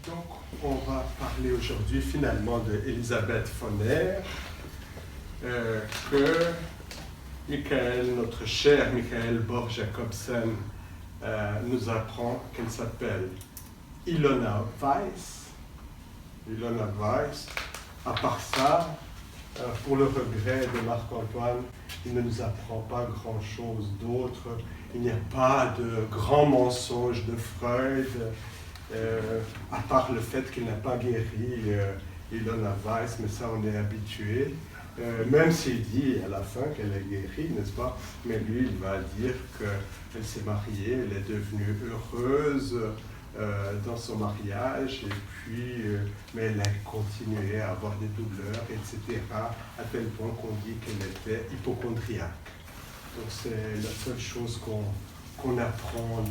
Donc, on va parler aujourd'hui finalement d'Elisabeth Foner, que Michael, notre cher Michael Borg-Jacobsen, nous apprend qu'elle s'appelle Ilona Weiss. Ilona Weiss. À part ça, pour le regret de Marc-Antoine, il ne nous apprend pas grand-chose d'autre. Il n'y a pas de grand mensonge de Freud, à part le fait qu'il n'a pas guéri Ilona Weiss, mais ça on est habitué. Même s'il dit à la fin qu'elle est guérie, n'est-ce pas? Mais lui, il va dire qu'elle s'est mariée, elle est devenue heureuse dans son mariage, et puis, mais elle a continué à avoir des douleurs, etc., à tel point qu'on dit qu'elle était hypochondriaque. Donc c'est la seule chose qu'on apprend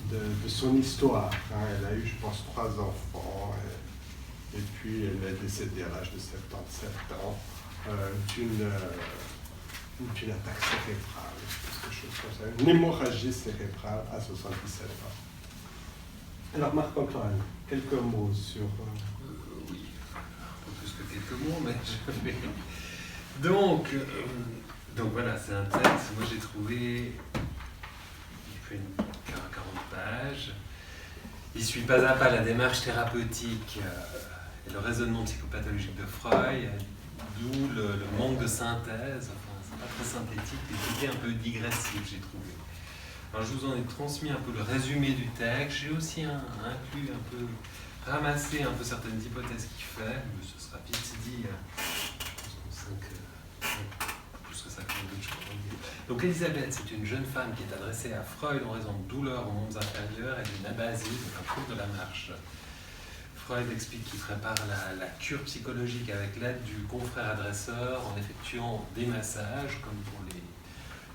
de son histoire. Hein. Elle a eu, je pense, 3 enfants, et puis elle est décédée à l'âge de 77 ans d'une attaque cérébrale, quelque chose comme ça, une hémorragie cérébrale à 77 ans. Alors Marc-Antoine, quelques mots sur... Oui, un peu plus que quelques mots, mais je vais... Donc voilà, c'est un texte, moi j'ai trouvé, il fait une 40 pages, il suit pas à pas la démarche thérapeutique et le raisonnement psychopathologique de Freud, d'où le manque de synthèse, enfin c'est pas très synthétique, mais c'était un peu digressif, j'ai trouvé. Alors je vous en ai transmis un peu le résumé du texte, j'ai aussi inclus un peu, ramassé un peu certaines hypothèses qu'il fait, mais ce sera vite dit, plus que ça fait d'autres choses. Donc Elisabeth, c'est une jeune femme qui est adressée à Freud en raison de douleurs aux membres inférieurs et d'une abasie, donc un trouble de la marche. Freud explique qu'il prépare la cure psychologique avec l'aide du confrère adresseur en effectuant des massages, comme pour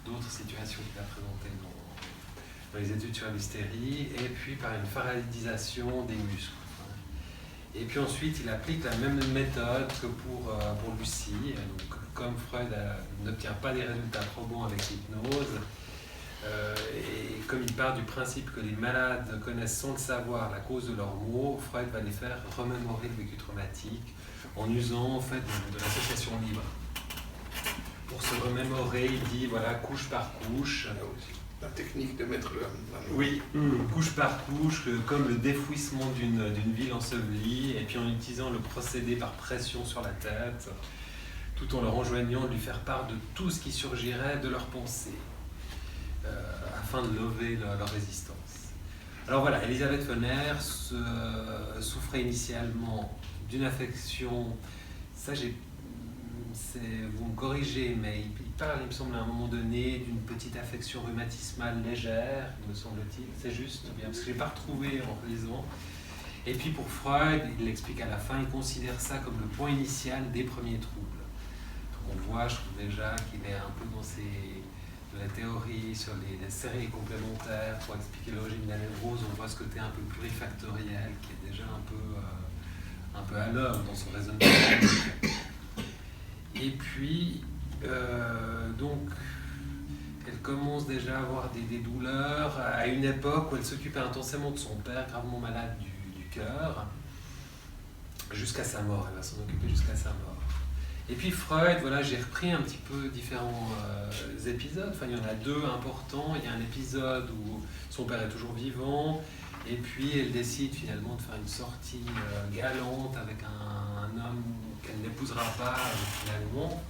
d'autres situations qu'il a présentées dans les études sur l'hystérie, et puis par une pharyngisation des muscles. Et puis ensuite, il applique la même méthode que pour Lucie. Donc, comme Freud n'obtient pas des résultats probants avec l'hypnose, et comme il part du principe que les malades connaissent sans le savoir la cause de leurs maux, Freud va les faire remémorer le vécu traumatique en usant en fait de l'association libre. Pour se remémorer, il dit voilà, couche par couche. La technique de mettre la main. Oui, couche par couche, comme le défouissement d'une ville ensevelie, et puis en utilisant le procédé par pression sur la tête, tout en leur enjoignant de lui faire part de tout ce qui surgirait de leurs pensées, afin de lever leur résistance. Alors voilà, Elisabeth Foner souffrait initialement d'une affection, ça vous me corrigez, mais il parle, il me semble, à un moment donné, d'une petite affection rhumatismale légère, me semble-t-il. C'est juste, bien, parce que je n'ai pas retrouvé en lisant. Et puis pour Freud, il l'explique à la fin, il considère ça comme le point initial des premiers troubles. Donc on voit, je trouve déjà qu'il est un peu dans de la théorie sur les séries complémentaires pour expliquer l'origine de la névrose. On voit ce côté un peu plurifactoriel qui est déjà un peu à l'œuvre dans son raisonnement. Et puis, donc, elle commence déjà à avoir des douleurs à une époque où elle s'occupait intensément de son père, gravement malade du cœur, jusqu'à sa mort. Elle va s'en occuper jusqu'à sa mort. Et puis Freud, voilà, j'ai repris un petit peu différents épisodes. Enfin, il y en a 2 importants. Il y a un épisode où son père est toujours vivant, et puis elle décide finalement de faire une sortie galante avec un homme qu'elle n'épousera pas finalement,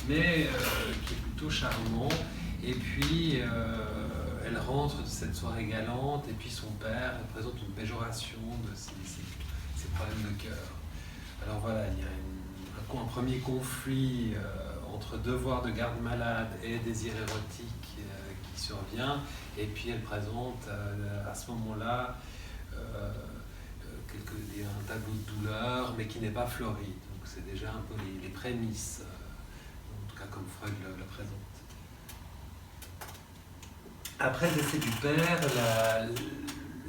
mais qui est plutôt charmant. Et puis elle rentre de cette soirée galante, et puis son père présente une péjoration de ses problèmes de cœur. Alors voilà, il y a un premier conflit entre devoir de garde malade et désir érotique qui survient, et puis elle présente à ce moment-là un tableau de douleur, mais qui n'est pas floride. Donc c'est déjà un peu les prémices, en tout cas comme Freud le présente. Après le décès du père,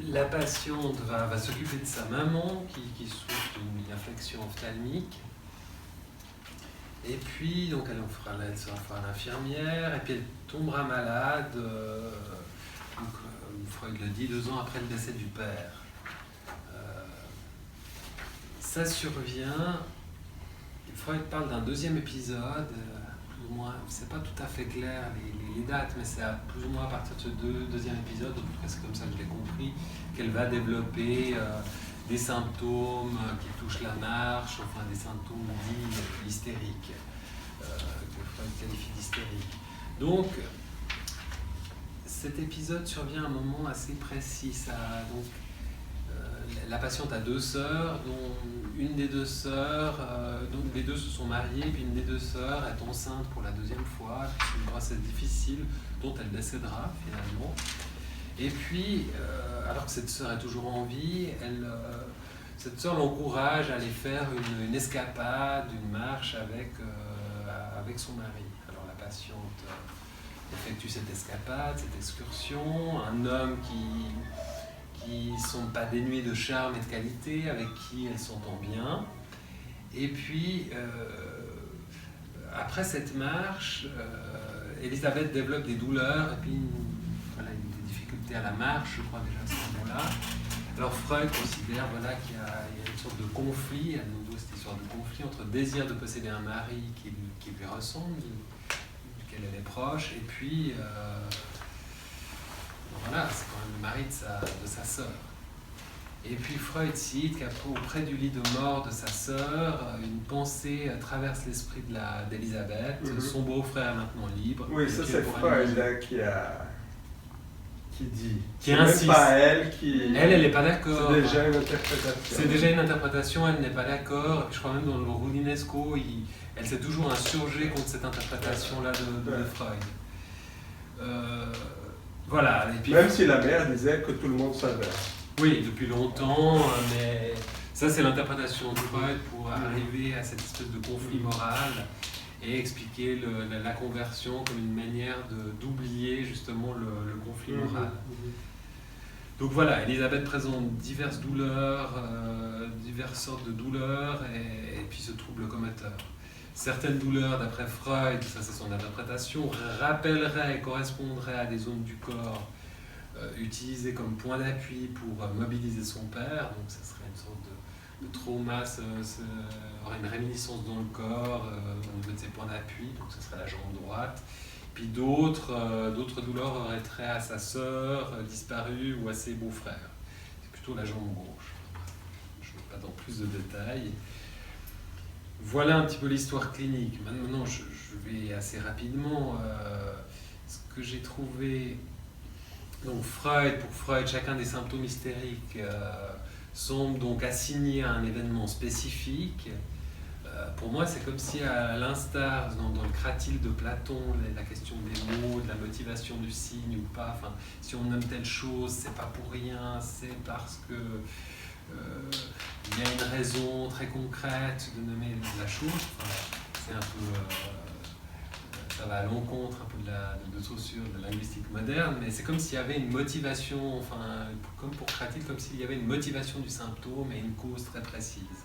la patiente va s'occuper de sa maman qui souffre d'une affection ophtalmique. Et puis, donc, elle sera l'infirmière, et puis elle tombera malade, Freud le dit, 2 ans après le décès du père. ça survient. Freud parle d'un deuxième épisode, plus ou moins, c'est pas tout à fait clair les dates, mais c'est plus ou moins à partir de ce deuxième épisode, en tout cas c'est comme ça que je l'ai compris, qu'elle va développer des symptômes qui touchent la marche, enfin des symptômes dits hystériques, que Freud qualifie d'hystériques. Donc, cet épisode survient à un moment assez précis. La patiente a 2 sœurs, dont une des 2 sœurs, donc les 2 se sont mariées, puis une des 2 sœurs est enceinte pour la 2e fois, c'est une grossesse difficile dont elle décédera finalement. Et puis, alors que cette sœur est toujours en vie, cette sœur l'encourage à aller faire une escapade, une marche avec son mari. Alors la patiente effectue cette escapade, cette excursion, un homme qui ne sont pas dénués de charme et de qualité, avec qui elle s'entend bien. Et puis, après cette marche, Elisabeth développe des douleurs et puis des difficultés à la marche, je crois déjà à ce moment-là. Alors Freud considère qu'il y a une sorte de conflit, à nouveau cette histoire de conflit entre le désir de posséder un mari qui lui ressemble, duquel elle est proche, et puis c'est quand même le mari de sa sœur. Et puis Freud cite qu'auprès du lit de mort de sa sœur, une pensée traverse l'esprit d'Elisabeth, son beau-frère est maintenant libre. Oui, ça c'est Freud qui dit. Qui insiste. Même pas elle qui. Elle n'est pas d'accord. C'est déjà une interprétation. C'est déjà une interprétation, elle n'est pas d'accord. Et puis je crois même dans le Roulinesco, elle s'est toujours insurgée contre cette interprétation-là de Freud. Et puis, même si la mère disait que tout le monde savait. Oui, depuis longtemps, mais ça c'est l'interprétation de Freud pour arriver à cette espèce de conflit moral et expliquer la conversion comme une manière d'oublier justement le conflit moral. Donc Elisabeth présente diverses douleurs, diverses sortes de douleurs et puis ce trouble commoteur. Certaines douleurs, d'après Freud, ça c'est son interprétation, rappelleraient et correspondraient à des zones du corps utilisées comme point d'appui pour mobiliser son père, donc ça serait une sorte de trauma, aurait une réminiscence dans le corps au niveau de ses points d'appui, donc ce serait la jambe droite. Puis d'autres douleurs auraient trait à sa sœur disparue ou à ses beaux-frères. C'est plutôt la jambe gauche. Je ne vais pas dans plus de détails. Voilà un petit peu l'histoire clinique. Maintenant, je vais assez rapidement. Ce que j'ai trouvé... Donc pour Freud, chacun des symptômes hystériques semble donc assigné à un événement spécifique. Pour moi, c'est comme si, à l'instar dans le Cratyle de Platon, la question des mots, de la motivation du signe ou pas, si on nomme telle chose, c'est pas pour rien, c'est parce que il y a une raison très concrète de nommer la chose. C'est un peu, ça va à l'encontre un peu de Saussure, de la linguistique moderne, mais c'est comme s'il y avait une motivation, comme pour Cratyle, comme s'il y avait une motivation du symptôme et une cause très précise.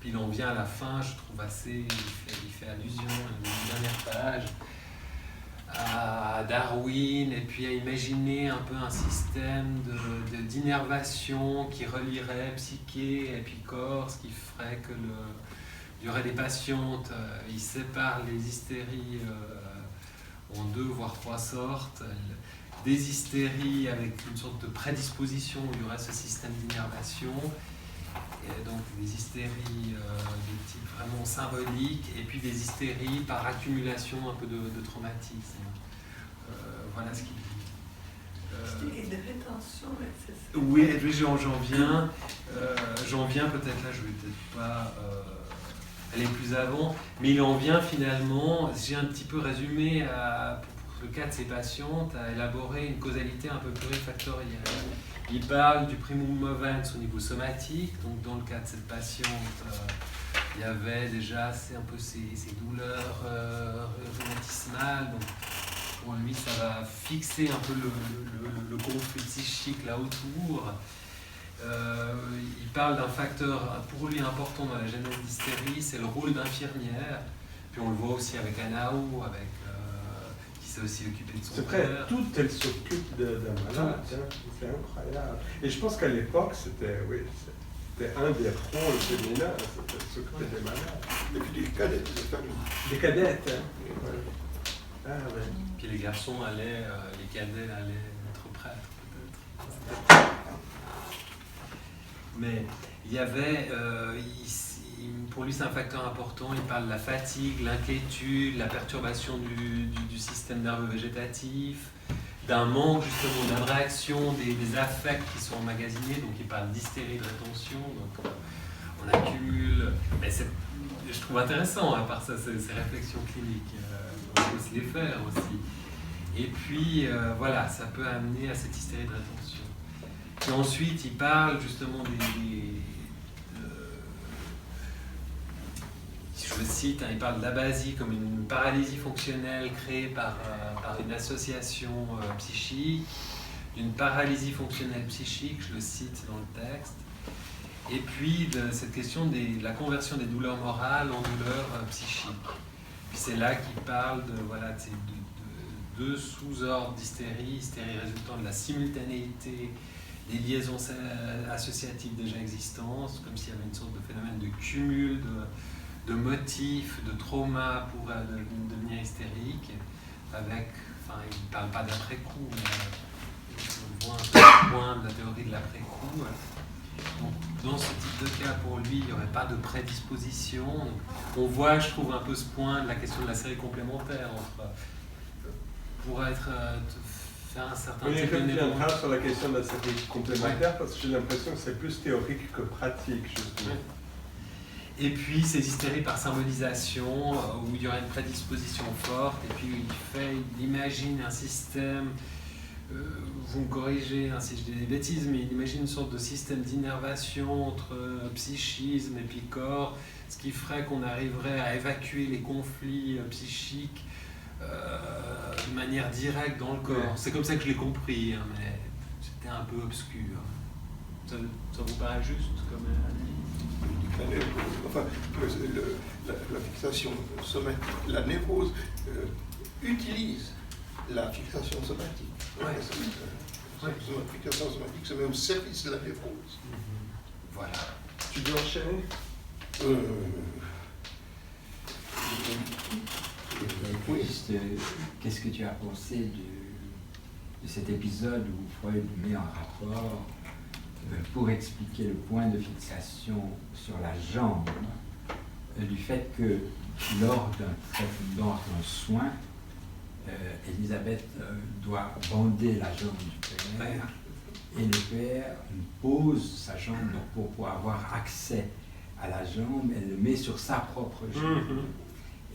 Puis il en vient à la fin, je trouve assez, il fait allusion à une dernière page, à Darwin, et puis à imaginer un peu un système d'innervation qui relierait psyché et puis corps, ce qui ferait que il y aurait des patientes, ils séparent les hystéries en 2 voire 3 sortes, des hystéries avec une sorte de prédisposition où il y aurait ce système d'innervation, et donc des hystéries de type vraiment symbolique, et puis des hystéries par accumulation un peu de traumatisme. Voilà ce qu'il dit. Et de rétention, c'est ça. Oui, j'en viens peut-être là, je vais peut-être pas aller plus avant, mais il en vient finalement, j'ai un petit peu résumé pour le cas de ces patientes, à élaborer une causalité un peu plurifactorielle. Il parle du primum movens au niveau somatique, donc dans le cas de cette patiente, il y avait déjà un peu ces douleurs rhumatismales, donc pour lui ça va fixer un peu le conflit psychique là autour. Il parle d'un facteur pour lui important dans la genèse d'hystérie, c'est le rôle d'infirmière, puis on le voit aussi avec Anao, qui s'est aussi occupée de son C'est père. vrai, toute elle s'occupe d'un malade, c'est incroyable. Et je pense qu'à l'époque, c'était, C'était un des rôles féminins, c'était de s'occuper des malades. Et puis des cadets de cette famille. Des cadettes, hein. Et voilà. Ah ouais. Puis les garçons allaient, les cadets allaient être prêtres peut-être. Mais il y avait, pour lui c'est un facteur important, il parle de la fatigue, l'inquiétude, la perturbation du système nerveux végétatif, d'un manque justement d'interaction, des affects qui sont emmagasinés, donc il parle d'hystérie de rétention, donc on accumule, mais je trouve intéressant à part ça, ces réflexions cliniques, on peut aussi les faire aussi. Et puis voilà, ça peut amener à cette hystérie de rétention. Et ensuite, il parle justement je le cite, hein, il parle d'abasie comme une paralysie fonctionnelle créée par une association psychique, d'une paralysie fonctionnelle psychique, je le cite dans le texte, et puis de cette question de la conversion des douleurs morales en douleurs psychiques. Puis c'est là qu'il parle de deux sous-ordres d'hystérie, hystérie résultant de la simultanéité des liaisons associatives déjà existantes, comme s'il y avait une sorte de phénomène de cumul de motifs, de traumas pour devenir hystérique, avec, enfin, il ne parle pas d'après-coup, mais on voit un peu le point de la théorie de l'après-coup. Donc, dans ce type de cas, pour lui, il n'y aurait pas de prédisposition. Donc, on voit, je trouve, un peu ce point de la question de la série complémentaire entre, pour être, faire un certain type de névrose. On reviendra sur la question de la série complémentaire, parce que j'ai l'impression que c'est plus théorique que pratique, justement. Ouais. Et puis ces hystéries par symbolisation, où il y aurait une prédisposition forte, et puis il imagine un système, vous me corrigez hein, si je dis des bêtises, mais il imagine une sorte de système d'innervation entre psychisme et puis corps, ce qui ferait qu'on arriverait à évacuer les conflits psychiques de manière directe dans le corps. Ouais. C'est comme ça que je l'ai compris, hein, mais c'était un peu obscur. Ça vous paraît juste comme enfin, la fixation somatique, la névrose utilise la fixation somatique. Ouais. La fixation somatique se met au service de la névrose. Voilà. Tu veux enchaîner Oui. Qu'est-ce que tu as pensé de cet épisode où Freud met en rapport pour expliquer le point de fixation sur la jambe, du fait que lors d'un soin, Elisabeth doit bander la jambe du père, et le père pose sa jambe pour pouvoir avoir accès à la jambe, elle le met sur sa propre jambe.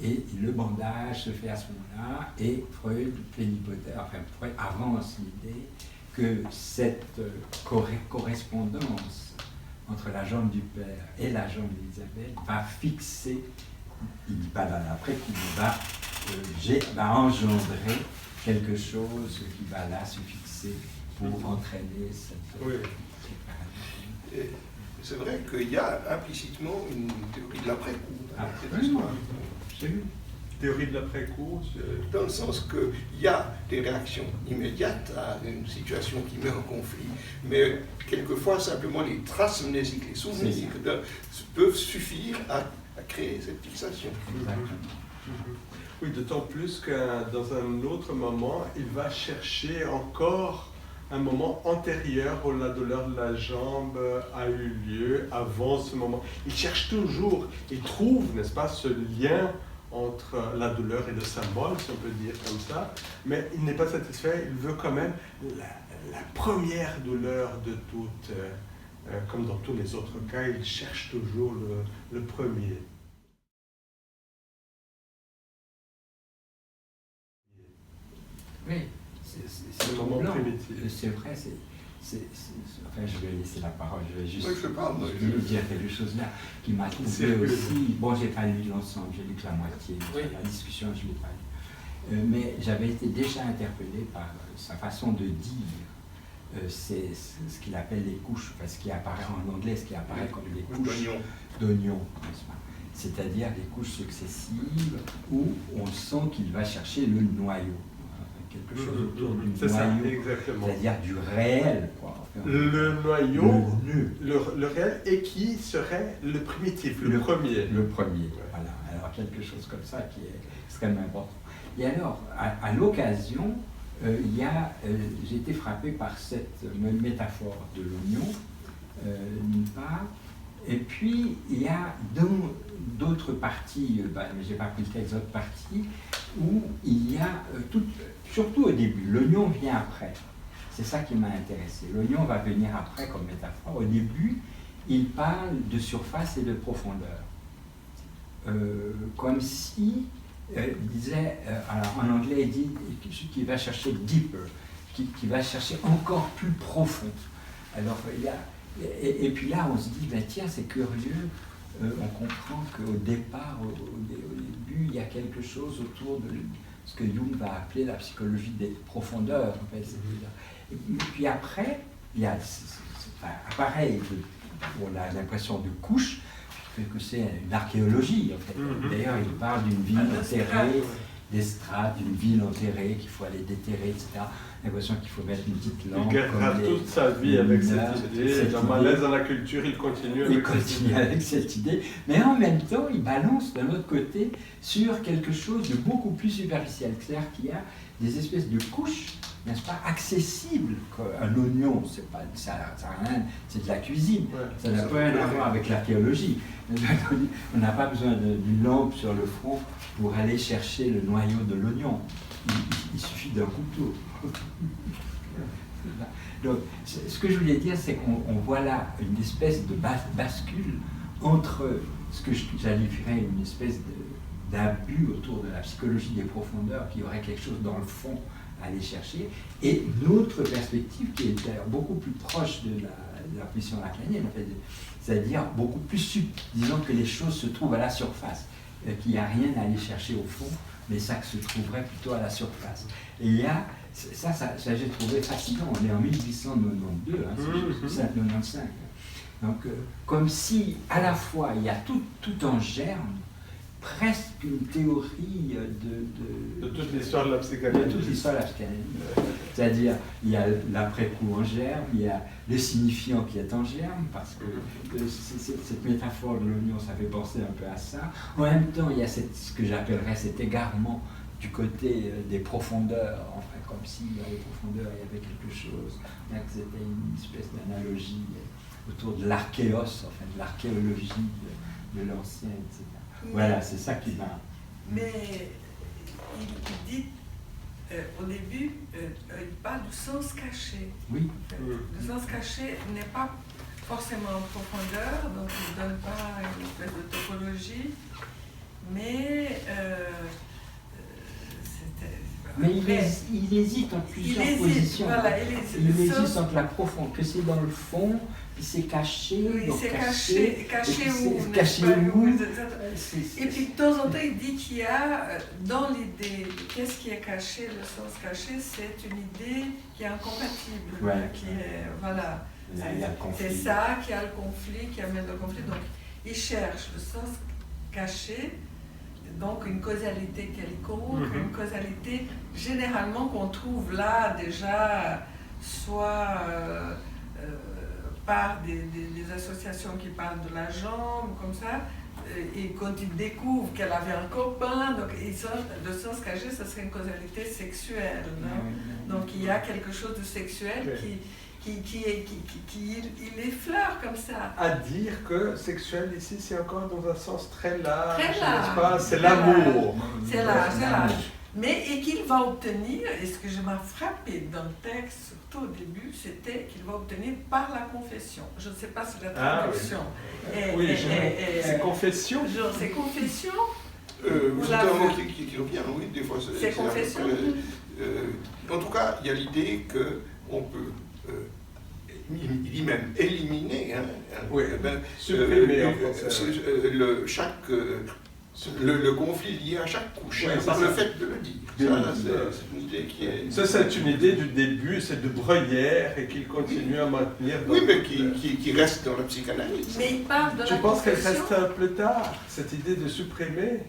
Et le bandage se fait à ce moment-là, et Freud fait l'hypothèse, enfin Freud avance l'idée que cette correspondance entre la jambe du père et la jambe d'Elisabeth va fixer, il ne dit pas dans l'après-coup, va engendrer quelque chose qui va là se fixer pour entraîner cette... Oui. C'est vrai qu'il y a implicitement une théorie de l'après-coup. Théorie de l'après-coup, dans le sens qu'il y a des réactions immédiates à une situation qui met en conflit, mais quelquefois simplement les traces mnésiques, les souvenirs peuvent suffire à créer cette fixation. Oui, d'autant plus que dans un autre moment, il va chercher encore un moment antérieur où la douleur de la jambe a eu lieu, avant ce moment. Il cherche toujours, il trouve, n'est-ce pas, ce lien entre la douleur et le symbole, si on peut dire comme ça, mais il n'est pas satisfait, il veut quand même la première douleur de toutes, comme dans tous les autres cas, il cherche toujours le premier. Oui, c'est le moment primitif. C'est vrai, enfin, je vais laisser la parole, je vais juste dire quelque chose là qui m'a trouvé aussi. Bon, j'ai pas lu l'ensemble, j'ai lu que la moitié, la discussion, je l'ai pas lu. Mais j'avais été déjà interpellé par sa façon de dire. C'est ce qu'il appelle les couches, parce qu'il apparaît en anglais, ce qui apparaît comme des couches d'oignons, n'est-ce pas? C'est-à-dire des couches successives où on sent qu'il va chercher le noyau. Quelque chose autour du noyau, c'est-à-dire du réel, quoi. Le noyau, le nœud. le réel, et qui serait le primitif, le premier. Le premier, voilà. Alors quelque chose comme ça qui est extrêmement important. Et alors, à l'occasion, j'ai été frappé par cette métaphore de l'oignon, d'une part, et puis il y a d'autres parties, mais j'ai pas pris le texte, d'autres parties, où il y a, surtout au début, l'oignon vient après. C'est ça qui m'a intéressé. L'oignon va venir après comme métaphore. Au début, il parle de surface et de profondeur. Comme si, il disait, alors en anglais, il dit qu'il va chercher deeper, qui va chercher encore plus profond. Alors, il y a, et puis là, on se dit, ben, tiens, c'est curieux, on comprend qu'au départ, au début, il y a quelque chose autour de ce que Jung va appeler la psychologie des profondeurs. En fait. Et puis après, il y a pareil, on a l'impression de couche, que c'est une archéologie en fait. D'ailleurs, il parle d'une ville enterrée, des strates, d'une ville enterrée qu'il faut aller déterrer, etc. L'impression qu'il faut mettre une petite lampe. Il gardera toute sa vie avec cette idée. Dans Malaise dans la culture, il continue avec cette idée. Mais en même temps, il balance d'un autre côté sur quelque chose de beaucoup plus superficiel. C'est-à-dire qu'il y a des espèces de couches, n'est-ce pas, accessibles. Un oignon, c'est pas, ça rien, c'est de la cuisine. Ouais, ça n'a pas rien à voir avec l'archéologie. On n'a pas besoin d'une lampe sur le front pour aller chercher le noyau de l'oignon. Il suffit d'un couteau. Donc, ce que je voulais dire, c'est qu'on voit là une espèce de bascule entre ce que j'allierais une espèce d'abus autour de la psychologie des profondeurs, qui aurait quelque chose dans le fond à aller chercher, et une autre perspective qui est beaucoup plus proche de la position lacanienne, en fait, c'est-à-dire beaucoup plus disons que les choses se trouvent à la surface, qu'il n'y a rien à aller chercher au fond, mais ça se trouverait plutôt à la surface. Et il y a, ça j'ai trouvé fascinant, on est en 1892, hein, c'est 95. Donc, comme si, à la fois, il y a tout en germe, presque une théorie de toute l'histoire de la psychanalyse. De toute l'histoire de la psychanalyse. C'est-à-dire, il y a l'après-coup en germe, il y a le signifiant qui est en germe, parce que cette métaphore de l'oignon, ça fait penser un peu à ça. En même temps, il y a ce que j'appellerais cet égarement du côté des profondeurs, enfin, comme si dans les profondeurs, il y avait quelque chose, que c'était une espèce d'analogie autour de l'archéos, enfin, de l'archéologie de l'ancien, etc. Voilà, c'est ça qui m'a... Mais il dit, au début, il parle du sens caché. Oui. Le sens caché n'est pas forcément en profondeur, donc il ne donne pas une espèce de topologie, mais il hésite en plusieurs positions. Voilà, il hésite entre la profonde, que c'est dans le fond, puis c'est caché. Oui, donc c'est caché où, caché où. Et puis de temps en temps, il dit qu'il y a, dans l'idée, qu'est-ce qui est caché, le sens caché, c'est une idée qui est incompatible, qui est, voilà, c'est ça qui a le conflit, qui amène le conflit. Donc, il cherche le sens caché, donc une causalité quelconque, une causalité généralement qu'on trouve là déjà, soit par des associations qui parlent de la jambe, comme ça, et quand il découvre qu'elle avait un copain, donc le sens caché, ça serait une causalité sexuelle. Donc il y a quelque chose de sexuel qui effleure comme ça. À dire que sexuel ici, c'est encore dans un sens très large, n'est-ce pas? C'est l'amour. C'est large. Mais et qu'il va obtenir, et ce que je m'ai frappé dans le texte, surtout au début, c'était qu'il va obtenir par la confession. Je ne sais pas si la traduction c'est confession. Genre, c'est confession. C'est un mot qui revient, oui, des fois. C'est confession. En tout cas, il y a l'idée qu'on peut, il dit même éliminer, supprimer en français. Le conflit lié à chaque couche, par le fait de le dire. C'est une idée qui est... Ça, c'est une idée du début, c'est de Breuillère et qu'il continue à maintenir. Oui, mais qui reste dans la psychanalyse. Mais il parle de Je pense qu'elle reste plus tard, cette idée de supprimer.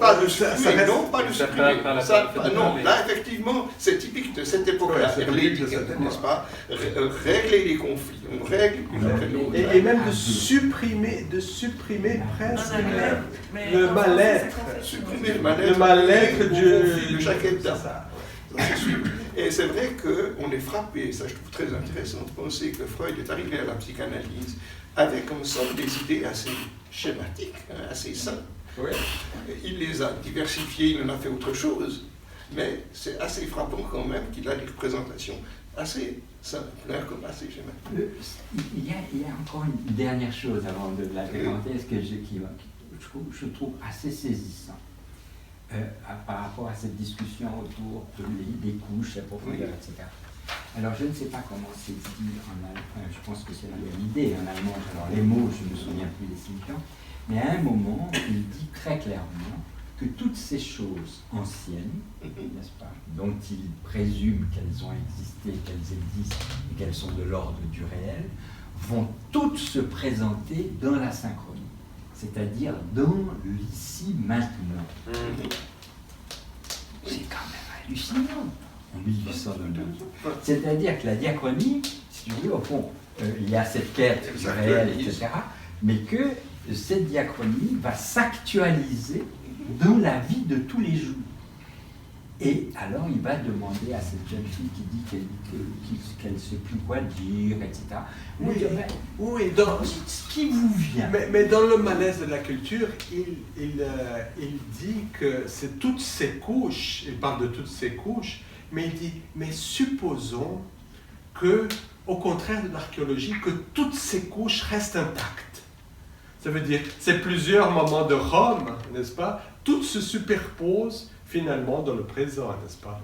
Pas de supprimer, non, pas de ça supprimer. par la Ça, parole, non, mais- là, effectivement, c'est typique de cette époque-là, Ouais, c'est herlétique, typique de cette n'est-ce pas? Régler les conflits, on règle une après l'autre. Et même de supprimer presque Mais le en mal-être. français, c'est Supprimer le le mal-être, mal-être au conflit du... de chaque État. C'est ça. C'est sûr. Et c'est vrai qu'on est frappé, ça je trouve très intéressant de penser que Freud est arrivé à la psychanalyse avec comme sorte des idées assez schématiques, hein, assez simples. Oui. Il les a diversifiées, il en a fait autre chose, mais c'est assez frappant quand même qu'il a des représentations assez simples, hein, comme assez schématiques. Il y a encore une dernière chose avant de la présenter, que je trouve assez saisissant par rapport à cette discussion autour des couches, la profondeur, etc. Alors, je ne sais pas comment c'est dit en allemand, je pense que c'est la même idée en allemand, alors les mots, je ne me souviens plus des signifiants, mais à un moment, il dit très clairement que toutes ces choses anciennes, n'est-ce pas, dont il présume qu'elles ont existé, qu'elles existent et qu'elles sont de l'ordre du réel, vont toutes se présenter dans la synchronie, c'est-à-dire dans l'ici maintenant. C'est quand même hallucinant en 1892. C'est-à-dire que la diachronie, si tu veux, au fond, il y a cette quête du réel, etc., mais que cette diachronie va s'actualiser dans la vie de tous les jours. Et alors, il va demander à cette jeune fille qui dit qu'elle ne sait plus quoi dire, etc. Oui, Dire, oui, dans, dites ce qui vous vient. mais dans le malaise de la culture, il dit que c'est toutes ces couches, il parle de toutes ces couches, mais il dit, mais supposons que, au contraire de l'archéologie, que toutes ces couches restent intactes. Ça veut dire, c'est plusieurs moments de Rome, n'est-ce pas? Toutes se superposent finalement dans le présent, n'est-ce pas?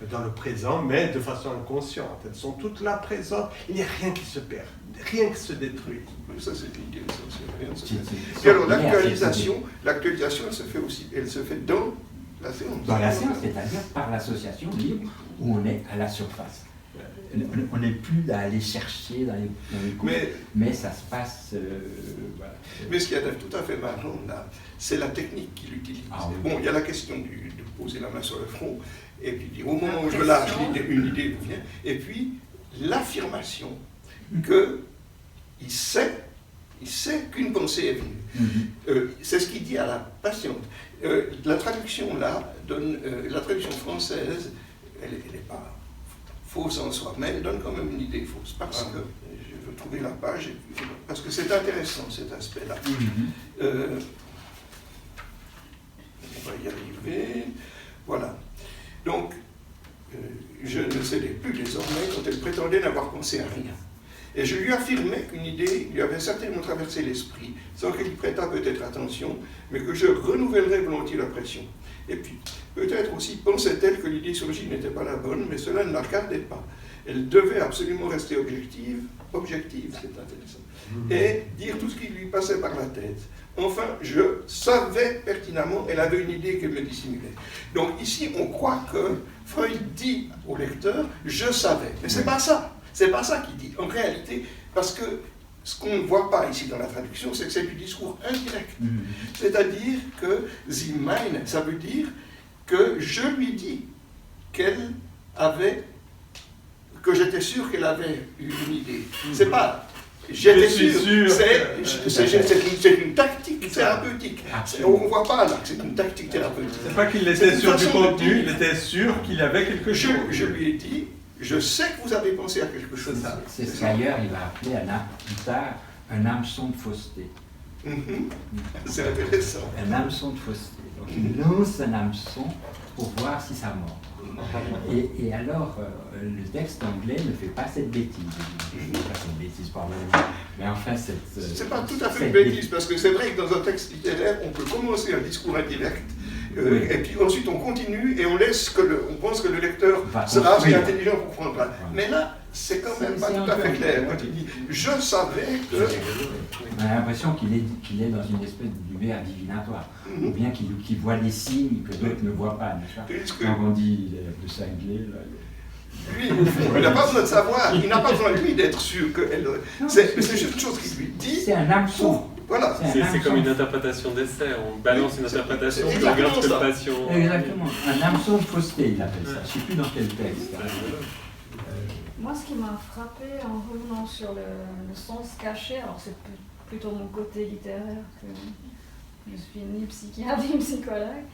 Dans le présent, mais de façon inconsciente. Elles sont toutes là présentes. Il n'y a rien qui se perd, rien qui se détruit. Ça, c'est l'idée essentielle. Et alors, l'actualisation, elle se fait dans la séance. Dans la séance, c'est-à-dire par l'association libre où on est à la surface. On n'est plus à aller chercher dans les cours, mais ça se passe. Voilà. Mais ce qui est tout à fait marrant, là, c'est la technique qu'il utilise. Ah, oui. Bon, il y a la question de poser la main sur le front, et puis dire, au moment où je lâche, une idée vous vient, et puis l'affirmation qu'il sait qu'une pensée est venue. C'est ce qu'il dit à la patiente. La traduction là, la traduction française, elle n'est pas fausse en soi, mais elle donne quand même une idée fausse, parce que, je veux trouver la page, parce que c'est intéressant cet aspect-là. On va y arriver. Voilà. Donc, je ne cédais plus désormais quand elle prétendait n'avoir pensé à rien. Et je lui affirmais qu'une idée lui avait certainement traversé l'esprit, sans qu'elle y prêtât peut-être attention, mais que je renouvellerais volontiers la pression. Et puis, peut-être aussi pensait-elle que l'idée sur J n'était pas la bonne, mais cela ne la regardait pas. Elle devait absolument rester objective, c'est intéressant, et dire tout ce qui lui passait par la tête. Enfin, je savais pertinemment, elle avait une idée qu'elle me dissimulait. Donc ici, on croit que Freud dit au lecteur « je savais ». Mais c'est pas ça. C'est pas ça qu'il dit. En réalité, parce que ce qu'on ne voit pas ici dans la traduction, c'est que c'est du discours indirect. C'est-à-dire que sie meine, ça veut dire que je lui dis qu'elle avait, que j'étais sûr qu'elle avait eu une idée. C'est pas j'étais sûr, c'est une tactique thérapeutique. On ne voit pas là que c'est une tactique thérapeutique. C'est pas qu'il était sûr du contenu, il était sûr qu'il y avait quelque chose. Je lui ai dit, je sais que vous avez pensé à quelque chose. C'est ce qu'ailleurs il va appeler plus tard un hameçon de fausseté. C'est intéressant. Un hameçon de fausseté. Donc il lance un hameçon pour voir si ça mord. Et alors, le texte anglais ne fait pas cette bêtise. Pas cette bêtise, pardonnez-moi. Mais enfin, c'est pas tout à fait une bêtise, parce que c'est vrai que dans un texte littéraire, on peut commencer un discours indirect, et puis ensuite on continue et on laisse on pense que le lecteur sera assez intelligent pour prendre part. Mais là, c'est quand même pas tout à fait clair. Quand il dit « je savais que… » On a l'impression qu'il est dans une espèce d'univers divinatoire, ou bien qu'il voit des signes que d'autres ne voient pas. Quand on dit de cinglé, là… Lui, il n'a pas besoin de savoir, il n'a pas besoin, lui, d'être sûr qu'elle… C'est juste une chose qu'il lui dit. C'est un hameçon. Voilà. C'est comme une interprétation d'essai, on balance une interprétation, puis on exactement regarde ce que ça. le patient... Exactement, un hameçon de fausseté, il appelle ça. Je ne sais plus dans quel texte. Moi, ce qui m'a frappé en revenant sur le sens caché, alors c'est plutôt mon côté littéraire que je suis ni psychiatre ni psychologue,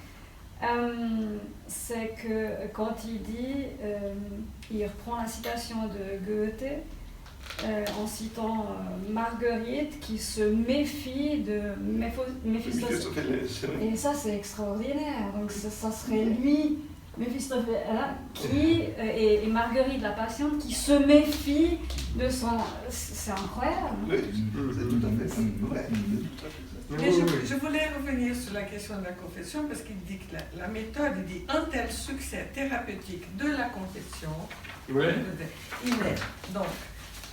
c'est que quand il dit, il reprend la citation de Goethe en citant Marguerite qui se méfie de Méphistophélès. Et ça, c'est extraordinaire. Donc ça serait lui, Méphistophélès, qui et Marguerite, la patiente, qui se méfie de son... C'est incroyable. Oui, c'est tout à fait ça. Ouais. Mais je voulais revenir sur la question de la confession parce qu'il dit que la méthode, il dit un tel succès thérapeutique de la confession, Ouais. il est. Donc,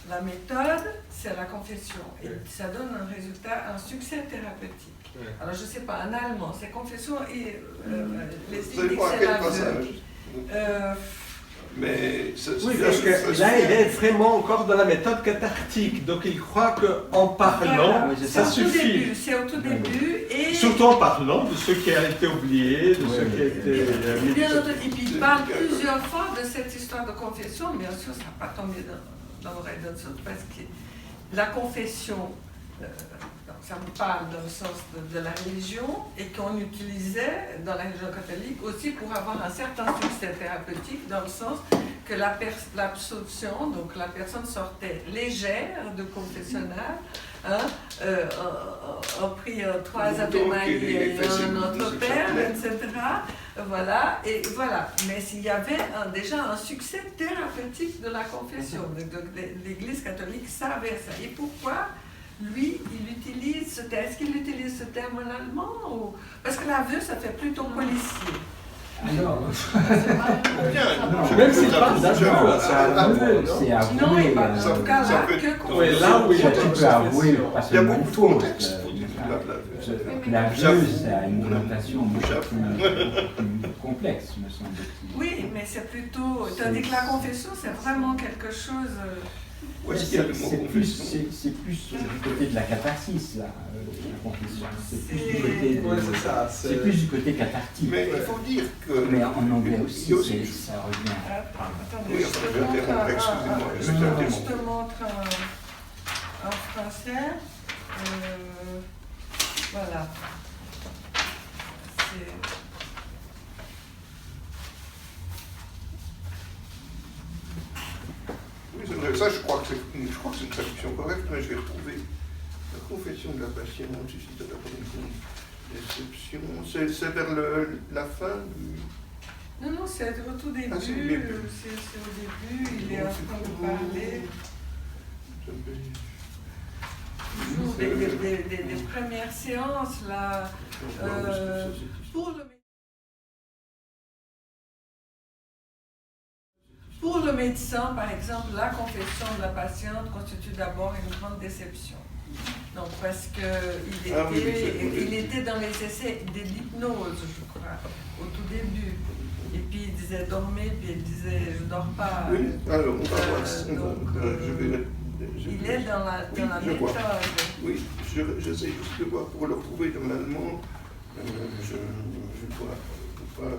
la méthode, c'est la confession et ça donne un résultat, un succès thérapeutique. Ouais. Alors, je ne sais pas, en allemand, c'est confession et les Vous savez pas à quel passage. Mais Oui, parce que là, il est vraiment encore dans la méthode cathartique. Donc, il croit qu'en parlant, voilà, ça c'est suffit. C'est au tout début et... Surtout en parlant de ce qui a été oublié, de ce qui a été mis de Bien côté. entendu, et puis il parle plusieurs fois de cette histoire de confession. Bien sûr, ça n'a pas tombé dans l'oreille d'un sourd parce que la confession, ça me parle dans le sens de la religion et qu'on utilisait dans la religion catholique aussi pour avoir un certain succès thérapeutique dans le sens que l'absolution, donc la personne sortait légère de confessionnal, en priant 3 Ave Maria et un Notre Père, etc. Voilà, et voilà. Mais s'il y avait déjà un succès thérapeutique de la confession, donc l'Église catholique savait ça. Et pourquoi lui, il utilise ce terme? Est-ce qu'il utilise ce terme en allemand ou... Parce que l'aveu, ça fait plutôt policier. Alors, Même s'il parle d'aveu, c'est avoué. Non, mais pas, en tout cas, ça là, peut que être- Oui, là où il y a Tu une peux avouer, confession. pas Il y a seulement beaucoup une de faute. contextes pour dire l'aveu. L'aveu, c'est une connotation beaucoup plus complexe, me semble-t-il. oui, mais c'est plutôt... Tandis que la confession, c'est vraiment quelque chose... Où est-ce qu'il y a le mot C'est plus, confession? c'est plus du côté de la catharsis, là, la confession. C'est plus du C'est- côté Ouais, c'est ça. c'est plus du côté cathartique. Mais il faut dire que... Mais en anglais il aussi, y a aussi- ça revient. Attendez, Oui, je enfin, te je vais montre interrompre, excusez-moi, je vais interrompre. je te montre en français. Voilà. C'est... Oui, c'est vrai. Ça, je crois que c'est une traduction correcte, mais je vais retrouver la confession de la patiente suscite d'abord une déception. C'est vers la fin du... Non, c'est au tout début. Ah, c'est au début. C'est au début, il est en train de parler. Toujours des premières séances, là. Pour le médecin, par exemple, la confession de la patiente constitue d'abord une grande déception. Donc, parce qu'il il était dans les essais d'hypnose, je crois, au tout début. Et puis il disait dormez, puis il disait je dors pas. Oui, alors on va voir. Il est dans la méthode. Oui, j'essaie juste de voir pour le retrouver dans l'allemand. Je vois pas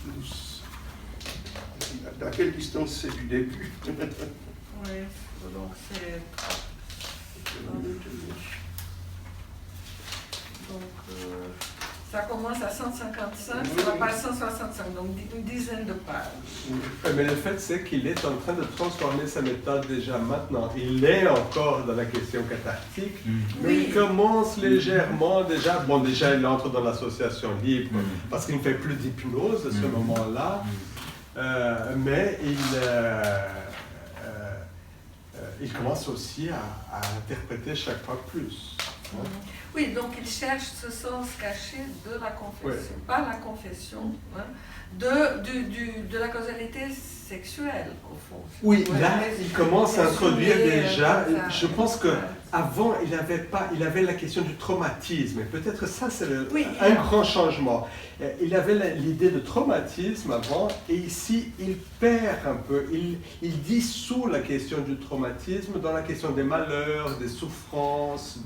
tous. À quelle distance c'est du début? Oui, donc c'est. Donc ça commence à 155, ça va pas à 165, donc une dizaine de pages. Mais le fait, c'est qu'il est en train de transformer sa méthode déjà maintenant. Il est encore dans la question cathartique, mais Oui. il commence légèrement déjà. Bon, déjà, il entre dans l'association libre parce qu'il ne fait plus d'hypnose à ce moment-là. Mais il commence aussi à interpréter chaque fois plus. Oui, donc il cherche ce sens caché de la confession, pas la confession, hein, de la causalité sexuelle, au fond. Oui, là, il commence à introduire déjà, je pense que Avant, il avait la question du traumatisme, et peut-être ça c'est Oui. un grand changement. Il avait l'idée de traumatisme avant, et ici il perd un peu, il dissout la question du traumatisme dans la question des malheurs, des souffrances,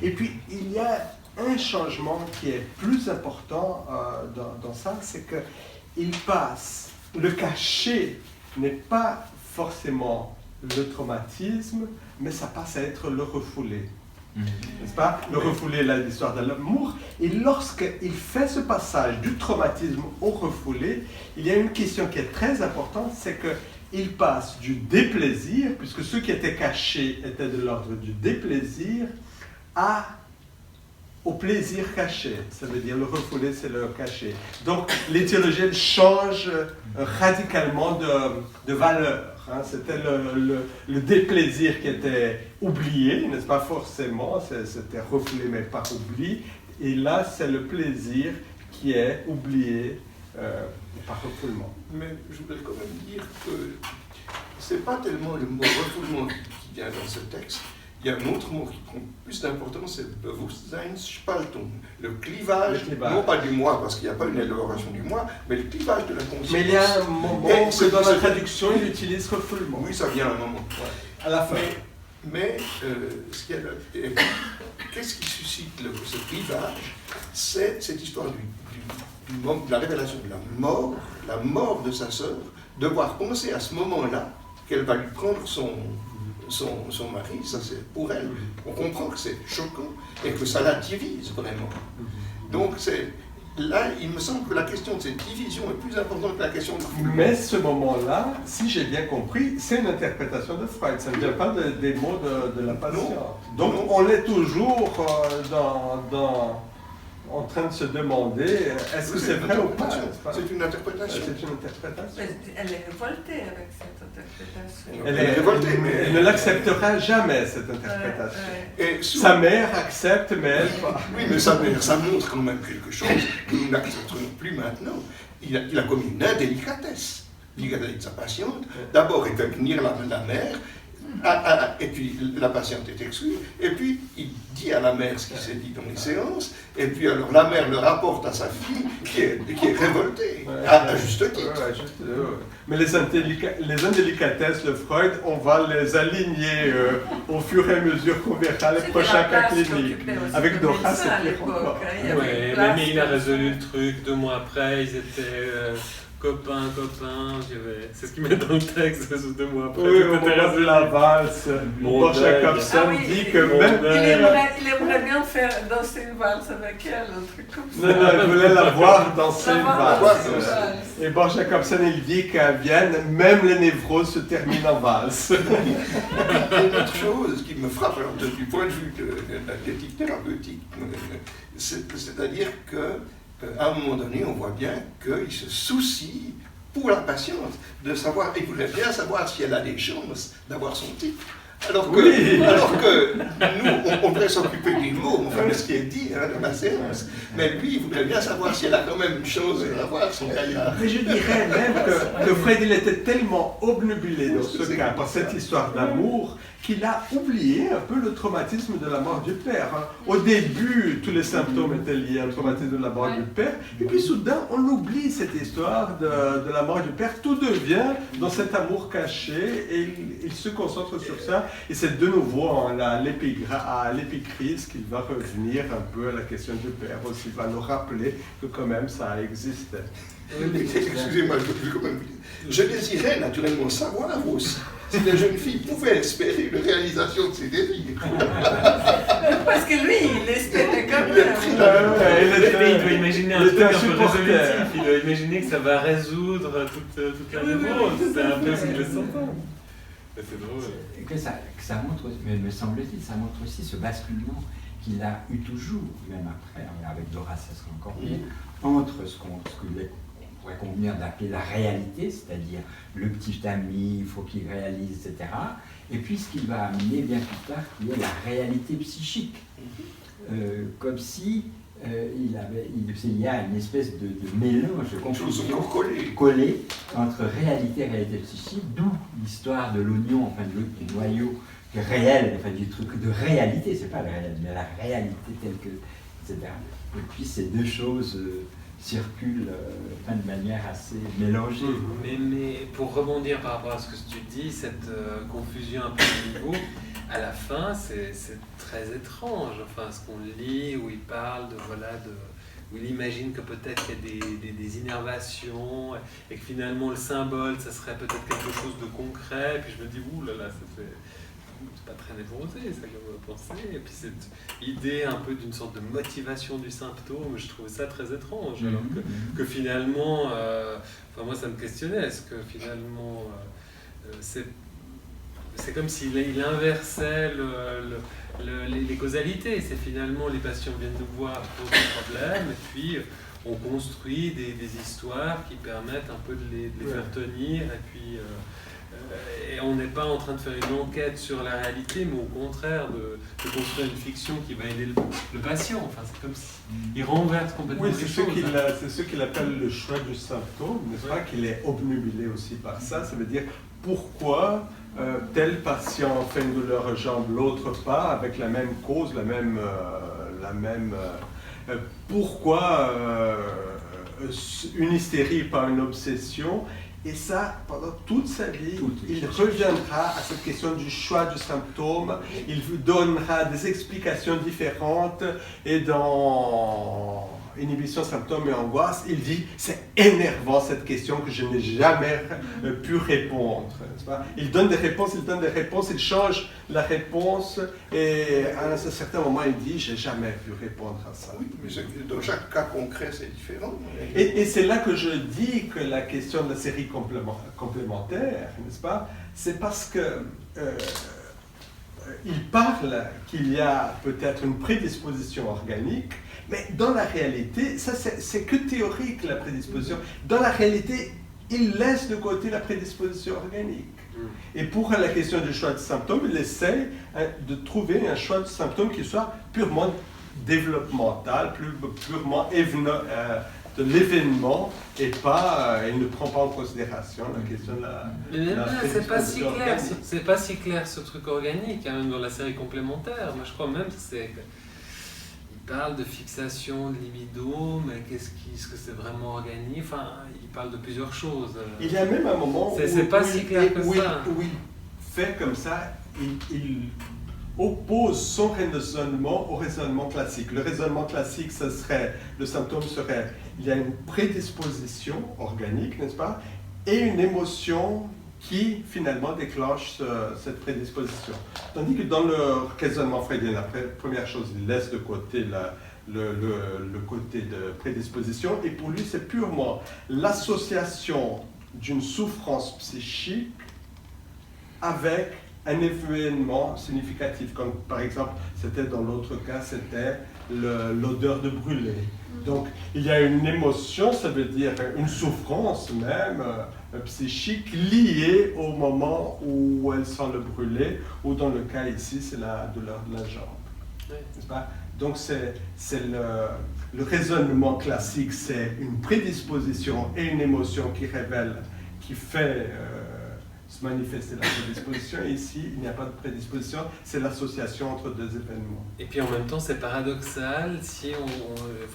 et puis il y a un changement qui est plus important dans ça, c'est qu'il passe, le cachet n'est pas forcément le traumatisme, mais ça passe à être le refoulé. N'est-ce pas? Le refoulé, l'histoire de l'amour. Et lorsqu'il fait ce passage du traumatisme au refoulé, il y a une question qui est très importante, c'est qu'il passe du déplaisir, puisque ceux qui étaient cachés étaient de l'ordre du déplaisir, au plaisir caché. Ça veut dire le refoulé, c'est le caché. Donc les théologiens changent radicalement de valeur. Hein. C'était le déplaisir qui était oublié, n'est-ce pas forcément, c'était refoulé mais pas oublié. Et là, c'est le plaisir qui est oublié par refoulement. Mais je voudrais quand même dire que ce n'est pas tellement le mot refoulement qui vient dans ce texte. Il y a un autre mot qui prend plus d'importance, c'est Bewusstseinsspaltung, le clivage, non pas du moi, parce qu'il n'y a pas une élaboration du moi, mais le clivage de la conscience. Mais il y a un moment que dans la traduction, il utilise refoulement. Oui, ça vient à un moment. Ouais. À la fin. Mais qu'est-ce qui suscite ce clivage? C'est cette histoire de la révélation de la mort de sa sœur, devoir penser à ce moment-là qu'elle va lui prendre son mari, ça c'est pour elle. On comprend que c'est choquant et que ça la divise vraiment. Donc là, il me semble que la question de cette division est plus importante que la question de refoulement. Mais ce moment-là, si j'ai bien compris, c'est une interprétation de Freud, ça ne vient pas des mots de la patiente. Donc on est toujours en train de se demander, est-ce que c'est vrai ou pas? C'est une interprétation. C'est une interprétation. Elle est révoltée avec cette interprétation. Elle est révoltée, mais elle ne l'acceptera jamais, cette interprétation. Et sa mère accepte, mais elle pas. Oui, mais sa mère, ça montre quand même quelque chose que nous n'accepterons plus maintenant. Il a commis une indélicatesse vis-à-vis de sa patiente. D'abord, il fait venir la mère, et puis la patiente est exclue, et puis il dit à la mère ce qui s'est dit dans les séances, et puis alors la mère le rapporte à sa fille qui est révoltée, à juste titre. Mais les indélicatesses de Freud, on va les aligner au fur et à mesure qu'on verra les prochains cas cliniques. Avec Dora, c'est pire encore. Mais il a résolu le truc 2 mois après, ils étaient copains, c'est ce qu'il met dans le texte 2 mois après. Oui, au moment de la valse, Bob Jacobson dit que même... Il aimerait bien faire danser une valse avec elle, un truc comme ça. Non, il voulait la voir danser une valse. Et Bob Jacobson, il dit qu'à Vienne, même les névroses se terminent en valse. Une autre chose qui me frappe, alors, du point de vue de l'éthique thérapeutique, c'est-à-dire que à un moment donné, on voit bien qu'il se soucie pour la patiente de savoir, il voudrait bien savoir si elle a des chances d'avoir son titre. Alors que nous, on devrait s'occuper des mots, enfin de ce qui est dit dans la séance. Mais lui, il voudrait bien savoir si elle a quand même une chance d'avoir son gaillard. Mais je dirais même que Freud, il était tellement obnubilé dans ce cas par cette histoire d'amour qu'il a oublié un peu le traumatisme de la mort du père. Au début, tous les symptômes étaient liés au traumatisme de la mort du père, et puis soudain, on oublie cette histoire de la mort du père. Tout devient dans cet amour caché, et il se concentre sur ça. Et c'est de nouveau à l'épicrise qu'il va revenir un peu à la question du père aussi, il va nous rappeler que quand même ça existait. Excusez-moi, je peux quand même vous dire. Je désirais naturellement savoir aussi si la jeune fille pouvait espérer une réalisation de ses désirs. Parce que lui, il espérait quand même. Il doit imaginer un truc un peu résolutif, il doit imaginer que ça va résoudre toute la réponse. C'est un peu ce qu'il laisse entendre. C'est drôle. Que ça montre, me semble-t-il, ça montre aussi ce basculement qu'il a eu toujours, même après, avec Dora, ça sera encore pire, entre ce qu'on pourrait convenir d'appeler la réalité, c'est-à-dire le petit ami, il faut qu'il réalise, etc., et puis ce qu'il va amener bien plus tard, qui est la réalité psychique. Comme si il y a une espèce de mélange collé entre réalité et réalité psychique, d'où l'histoire de l'oignon, enfin du noyau réel, enfin du truc de réalité, c'est pas le réel, mais la réalité telle que, etc. Et puis ces deux choses circulent de manière assez mélangée. Mais pour rebondir par rapport à ce que tu dis, cette confusion un peu de niveau, à la fin, c'est très étrange. Enfin, ce qu'on lit, où il parle de, où il imagine que peut-être il y a des innervations, et que finalement le symbole, ça serait peut-être quelque chose de concret. Et puis je me dis, ouh là là, c'est pas très névrosé, ça, comme pensée. Et puis cette idée un peu d'une sorte de motivation du symptôme, je trouvais ça très étrange. Alors que finalement, moi ça me questionnait, est-ce que finalement c'est comme s'il inversait les causalités. C'est finalement les patients viennent nous voir pour des problèmes, et puis on construit des histoires qui permettent un peu de les faire tenir, et puis et on n'est pas en train de faire une enquête sur la réalité, mais au contraire de construire une fiction qui va aider le patient. Enfin, c'est comme s'il renverse complètement les choses. C'est ce qu'il appelle le choix du symptôme, n'est-ce pas, qu'il est obnubilé aussi par ça. Ça veut dire pourquoi tel patient fait une douleur aux jambes, l'autre pas, avec la même cause, pourquoi une hystérie par une obsession. Et ça, pendant toute sa vie, il reviendra à cette question du choix du symptôme, il vous donnera des explications différentes, et dans Inhibition, symptômes et angoisse, il dit « c'est énervant cette question que je n'ai jamais pu répondre ». Il donne des réponses, il change la réponse, et à un certain moment il dit « j'ai jamais pu répondre à ça ». Oui, mais dans chaque cas concret c'est différent. Et c'est là que je dis que la question de la série complémentaire, n'est-ce pas, c'est parce que il parle qu'il y a peut-être une prédisposition organique, mais dans la réalité, ça c'est que théorique la prédisposition. Dans la réalité, il laisse de côté la prédisposition organique. Et pour la question du choix de symptômes, il essaie de trouver un choix de symptômes qui soit purement développemental, purement de l'événement, et pas, il ne prend pas en considération la question de la c'est pas si clair, c'est pas si clair ce truc organique, hein, même dans la série complémentaire. Moi je crois même que c'est... Il parle de fixation, de libido, mais est-ce que c'est vraiment organique? Enfin, il parle de plusieurs choses. Il y a même un moment c'est pas si clair que ça. Où il fait comme ça, il oppose son raisonnement au raisonnement classique. Le raisonnement classique, le symptôme serait, il y a une prédisposition organique, n'est-ce pas, et une émotion qui finalement déclenche cette prédisposition. Tandis que dans le raisonnement freudien, la première chose, il laisse de côté le côté de prédisposition, et pour lui c'est purement l'association d'une souffrance psychique avec un événement significatif, comme par exemple, c'était dans l'autre cas, c'était l'odeur de brûlé. Donc, il y a une émotion, ça veut dire une souffrance même psychique liée au moment où elle sent le brûlé, ou dans le cas ici, c'est la douleur de la jambe. N'est-ce pas? Donc, c'est le raisonnement classique, c'est une prédisposition et une émotion qui fait se manifester la prédisposition, et ici, il n'y a pas de prédisposition, c'est l'association entre deux événements. Et puis en même temps, c'est paradoxal,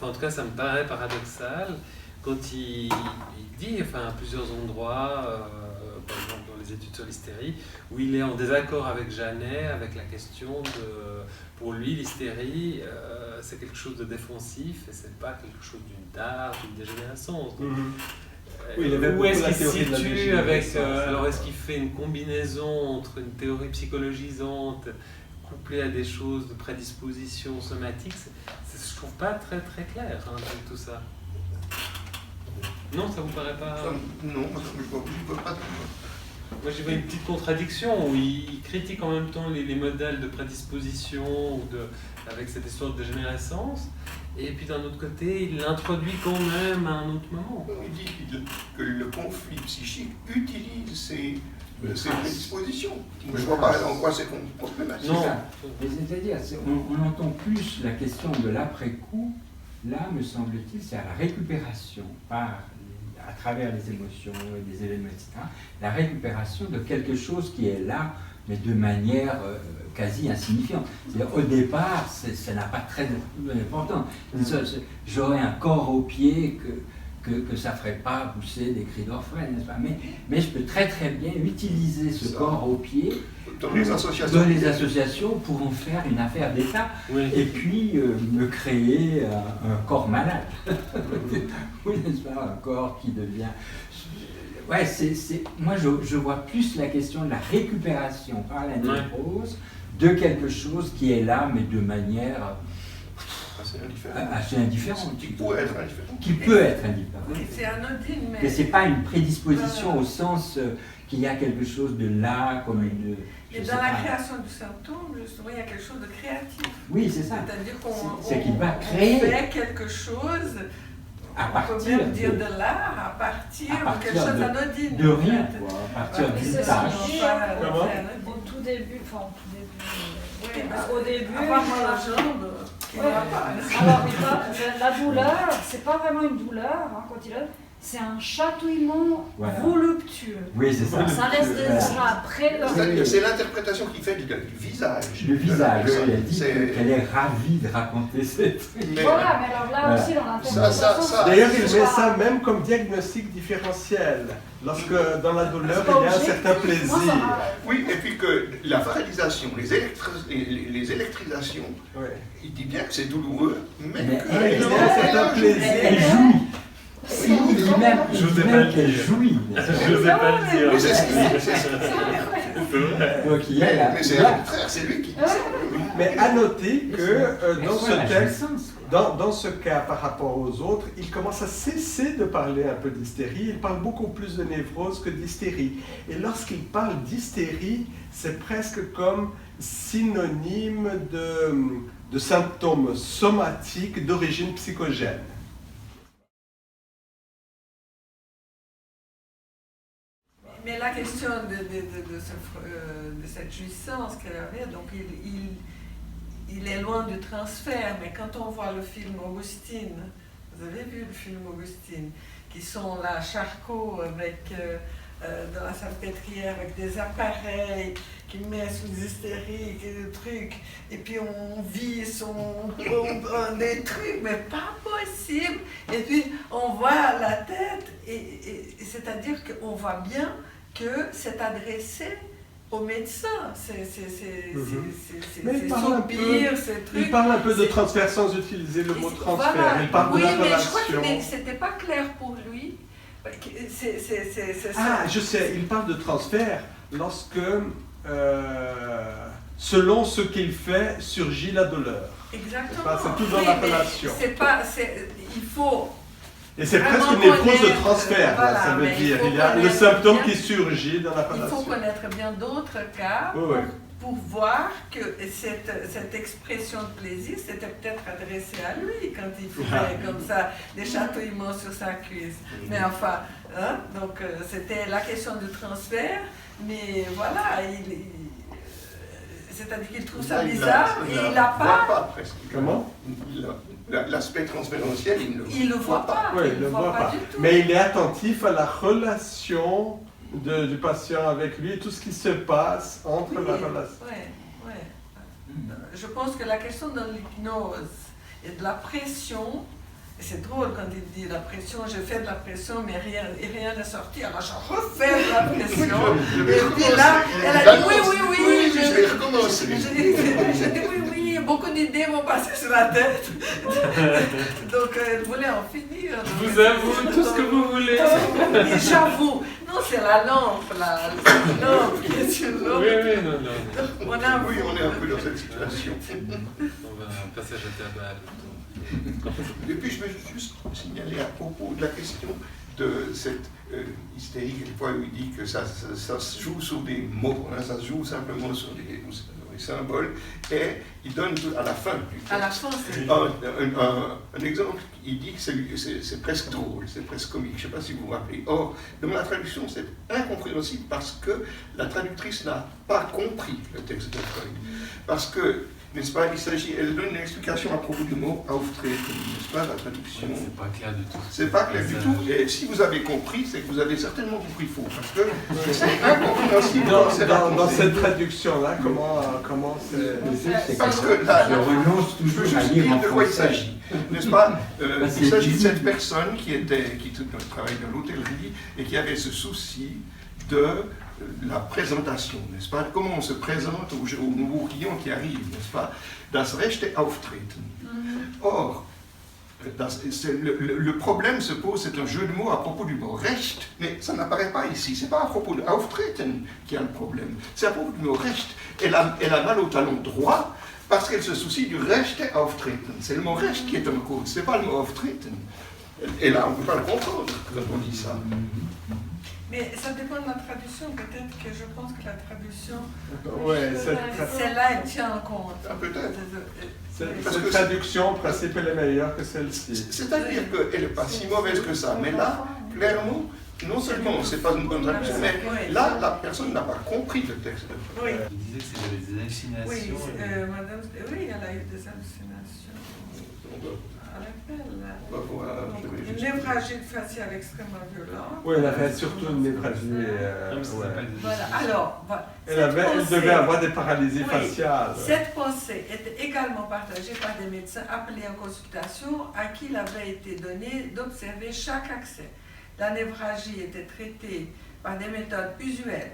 en tout cas, ça me paraît paradoxal, quand il dit, à plusieurs endroits, par exemple dans les études sur l'hystérie, où il est en désaccord avec Janet, avec la question de, pour lui, l'hystérie, c'est quelque chose de défensif, et c'est pas quelque chose d'une tare, d'une dégénérescence. Donc, oui, où est-ce qu'il se situe avec... alors, est-ce qu'il fait une combinaison entre une théorie psychologisante couplée à des choses de prédisposition somatique? Je trouve pas très très clair tout ça. Non, ça vous paraît pas... Non, je ne vois pas. Moi, j'ai vu une petite contradiction où il critique en même temps les modèles de prédisposition avec cette histoire de dégénérescence, et puis d'un autre côté, il l'introduit quand même à un autre moment. Il dit que le conflit psychique utilise ces prédispositions. Je ne vois pas en quoi c'est problématique. Non, c'est-à-dire, on entend plus la question de l'après-coup, là, me semble-t-il, c'est à la récupération à travers les émotions et les événements, etc., la récupération de quelque chose qui est là mais de manière quasi insignifiante. Au départ, ça n'a pas très d'importance. J'aurais un corps au pied que ça ne ferait pas pousser des cris d'orfraie, n'est-ce pas? Mais je peux très très bien utiliser ce corps au pied dans les associations pour en faire une affaire d'État, oui. et puis me créer un corps malade. Oui, n'est-ce pas? Un corps qui devient... Ouais, moi je vois plus la question de la récupération par la névrose de quelque chose qui est là, mais de manière assez indifférente. Qui peut être indifférent. Qui peut être indifférent. Oui, c'est anodine, mais... ce n'est pas une prédisposition au sens qu'il y a quelque chose de là, comme une... Et dans la création du symptôme, justement, il y a quelque chose de créatif. Oui, c'est ça. C'est-à-dire qu'on qu'il va créer fait quelque chose, on peut même dire de l'art, à partir de quelque chose d'anodine. De rien, quoi, à partir d'une tâche. Au tout début, au début, la douleur, c'est pas vraiment une douleur, quand il a... C'est un chatouillement voluptueux. Oui, c'est ça. Ça reste déjà après. C'est l'interprétation qu'il fait du visage. Le visage, elle dit qu'elle est ravie de raconter cette... Voilà, mais alors là aussi, dans l'interprétation... D'ailleurs, il met ça même comme diagnostic différentiel. Lorsque dans la douleur, il y a un certain plaisir. Oui, et puis que la paralysation, les électrisations, il dit bien que c'est douloureux, mais il y a un certain plaisir. Elle jouit. Je n'osais pas le dire. Jouit. Je n'osais pas le dire. Mais c'est ce qu'il Donc il y a mais c'est le contraire, c'est lui qui dit ça. Mais à noter que dans ce texte, dans ce cas par rapport aux autres, il commence à cesser de parler un peu d'hystérie, il parle beaucoup plus de névrose que d'hystérie. Et lorsqu'il parle d'hystérie, c'est presque comme synonyme de symptômes somatiques d'origine psychogène. Mais la question de cette jouissance qu'elle avait, donc il est loin du transfert, mais quand on voit le film Augustine, vous avez vu le film Augustine, qui sont là à Charcot avec, dans la salpêtrière avec des appareils qui mettent sous hystérique et des trucs, et puis on visse, on prend des trucs, mais pas possible, et puis on voit la tête, et c'est-à-dire qu'on voit bien que c'est adressé aux médecins, il parle un peu de transfert sans utiliser le mot transfert, voilà. Il parle de la relation. Mais je crois que c'était pas clair pour lui. Je sais, il parle de transfert lorsque, selon ce qu'il fait, surgit la douleur. Exactement. C'est tout dans la relation. Il faut... Et c'est presque une névrose de transfert, voilà, ça veut dire. Il y a le symptôme qui surgit dans la relation. Il faut connaître bien d'autres cas pour voir que cette expression de plaisir, c'était peut-être adressé à lui quand il faisait comme ça des chatouillements sur sa cuisse. Mais enfin, donc c'était la question du transfert, mais voilà, c'est-à-dire qu'il trouve ça bizarre et il n'a pas... Comment? L'aspect transférentiel, il ne le voit pas. Oui, il ne le voit pas. Mais il est attentif à la relation du patient avec lui et tout ce qui se passe entre la relation. Oui. Je pense que la question de l'hypnose et de la pression, et c'est drôle quand il dit la pression, je fais de la pression mais rien n'est sorti, alors je refais de la pression. Et puis là, elle a dit oui, je vais recommencer. Je dis oui, beaucoup d'idées m'ont passé sur la tête. Donc elle voulait en finir. Je vous avoue tout ce que vous voulez. Et j'avoue, non, c'est la lampe, la lampe qui est sur l'eau. Oui, non. On est un peu dans cette situation. On va un passage à tabac. Et puis je veux juste signaler à propos de la question de cette hystérie, quelquefois où il dit que ça se joue sur des mots, ça se joue simplement sur des symboles, et il donne à la fin du texte, à la fin, c'est un exemple. Il dit que c'est presque drôle, c'est presque comique, je ne sais pas si vous vous rappelez. Or, dans la traduction, c'est incompréhensible parce que la traductrice n'a pas compris le texte de Freud. Parce que n'est-ce pas? Elle donne une explication à propos du mot auftreten, n'est-ce pas, la traduction? C'est pas clair du tout. C'est pas clair du tout. Et si vous avez compris, c'est que vous avez certainement compris faux, parce que c'est incompréhensible. Dans cette traduction-là, comment c'est... Parce que là, je renonce je veux toujours à juste lire dire en de quoi il français. s'agit, n'est-ce pas? C'est Il s'agit de difficile. cette personne qui travaillait dans l'hôtellerie et qui avait ce souci de la présentation, n'est-ce pas? Comment on se présente aux nouveaux clients qui arrivent, n'est-ce pas? Das rechte Auftreten. Or, le problème se pose, c'est un jeu de mots à propos du mot recht, mais ça n'apparaît pas ici. C'est pas à propos de Auftreten qui a le problème, c'est à propos du mot recht. Elle a mal au talon droit parce qu'elle se soucie du rechte Auftreten. C'est le mot recht qui est en cause, c'est pas le mot Auftreten. Et là, on ne peut pas le comprendre quand on dit ça. Mais ça dépend de la traduction. Peut-être que je pense que la traduction, Ouais, celle-là, elle tient en compte. Ah, peut-être. cette traduction, en principe, elle est meilleure que celle-ci. C'est-à-dire qu'elle n'est pas si mauvaise que ça, mais là, clairement, non seulement c'est pas une bonne traduction, mais là, la personne n'a pas compris le texte. Oui. Il disait que c'était des hallucinations. Oui, et- madame, oui, elle a eu des hallucinations. À l'appel, là. On va voir, je vais Une juste- névralgie faciale extrêmement violente. Oui, elle avait surtout une névralgie. Non, mais ça Ouais. s'appelle des Voilà, hallucinations. alors, voilà. Elle devait avoir des paralysies Oui. faciales. Cette pensée était également partagée par des médecins appelés en consultation à qui il avait été donné d'observer chaque accès. La névralgie était traitée par des méthodes usuelles,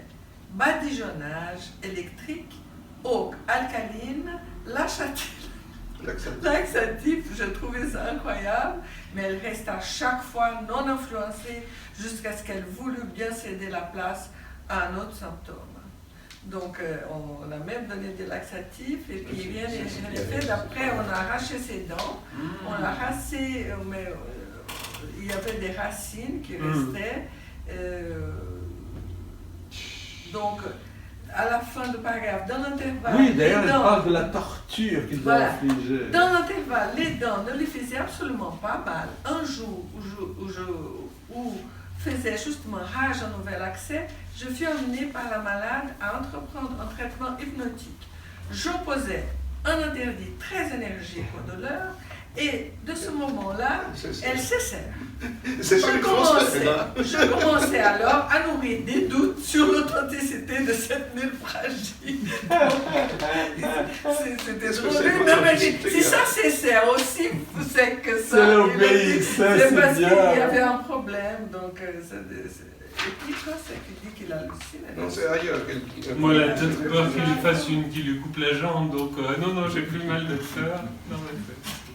badigeonnage électrique, eau alcaline, laxatif, je trouvais ça incroyable, mais elle reste à chaque fois non influencée jusqu'à ce qu'elle voulût bien céder la place à un autre symptôme. Donc on a même donné des laxatifs et puis bien en effet d'après on a arraché ses dents, on l'a rassé, mais il y avait des racines qui restaient. Donc à la fin du paragraphe, dans l'intervalle, Oui, d'ailleurs, les elle dents- parle de la torture qu'ils Voilà. ont infligée. dans l'intervalle, les dents ne lui faisaient absolument pas mal. Un jour où faisait justement rage un nouvel accès, je fus amenée par la malade à entreprendre un traitement hypnotique. J'opposais un interdit très énergique aux douleurs et de ce moment-là, elles cessèrent. C'est pas une française, là. Je commençais alors à nourrir des doutes sur l'authenticité de cette névralgie. C'était Est-ce que drôle. c'est Non, mais l'authenticité, si ça cessait aussi c'est que ça. C'est l'obéissance, C'est parce c'est qu'il y bien. avait un problème. Donc, et puis, quoi, c'est qu'il dit qu'il hallucine. Non, c'est ailleurs qu'elle dit. Moi, elle a peut-être peur qu'il lui fasse une qui lui coupe la jambe, donc non, j'ai plus mal de peur. Non, mais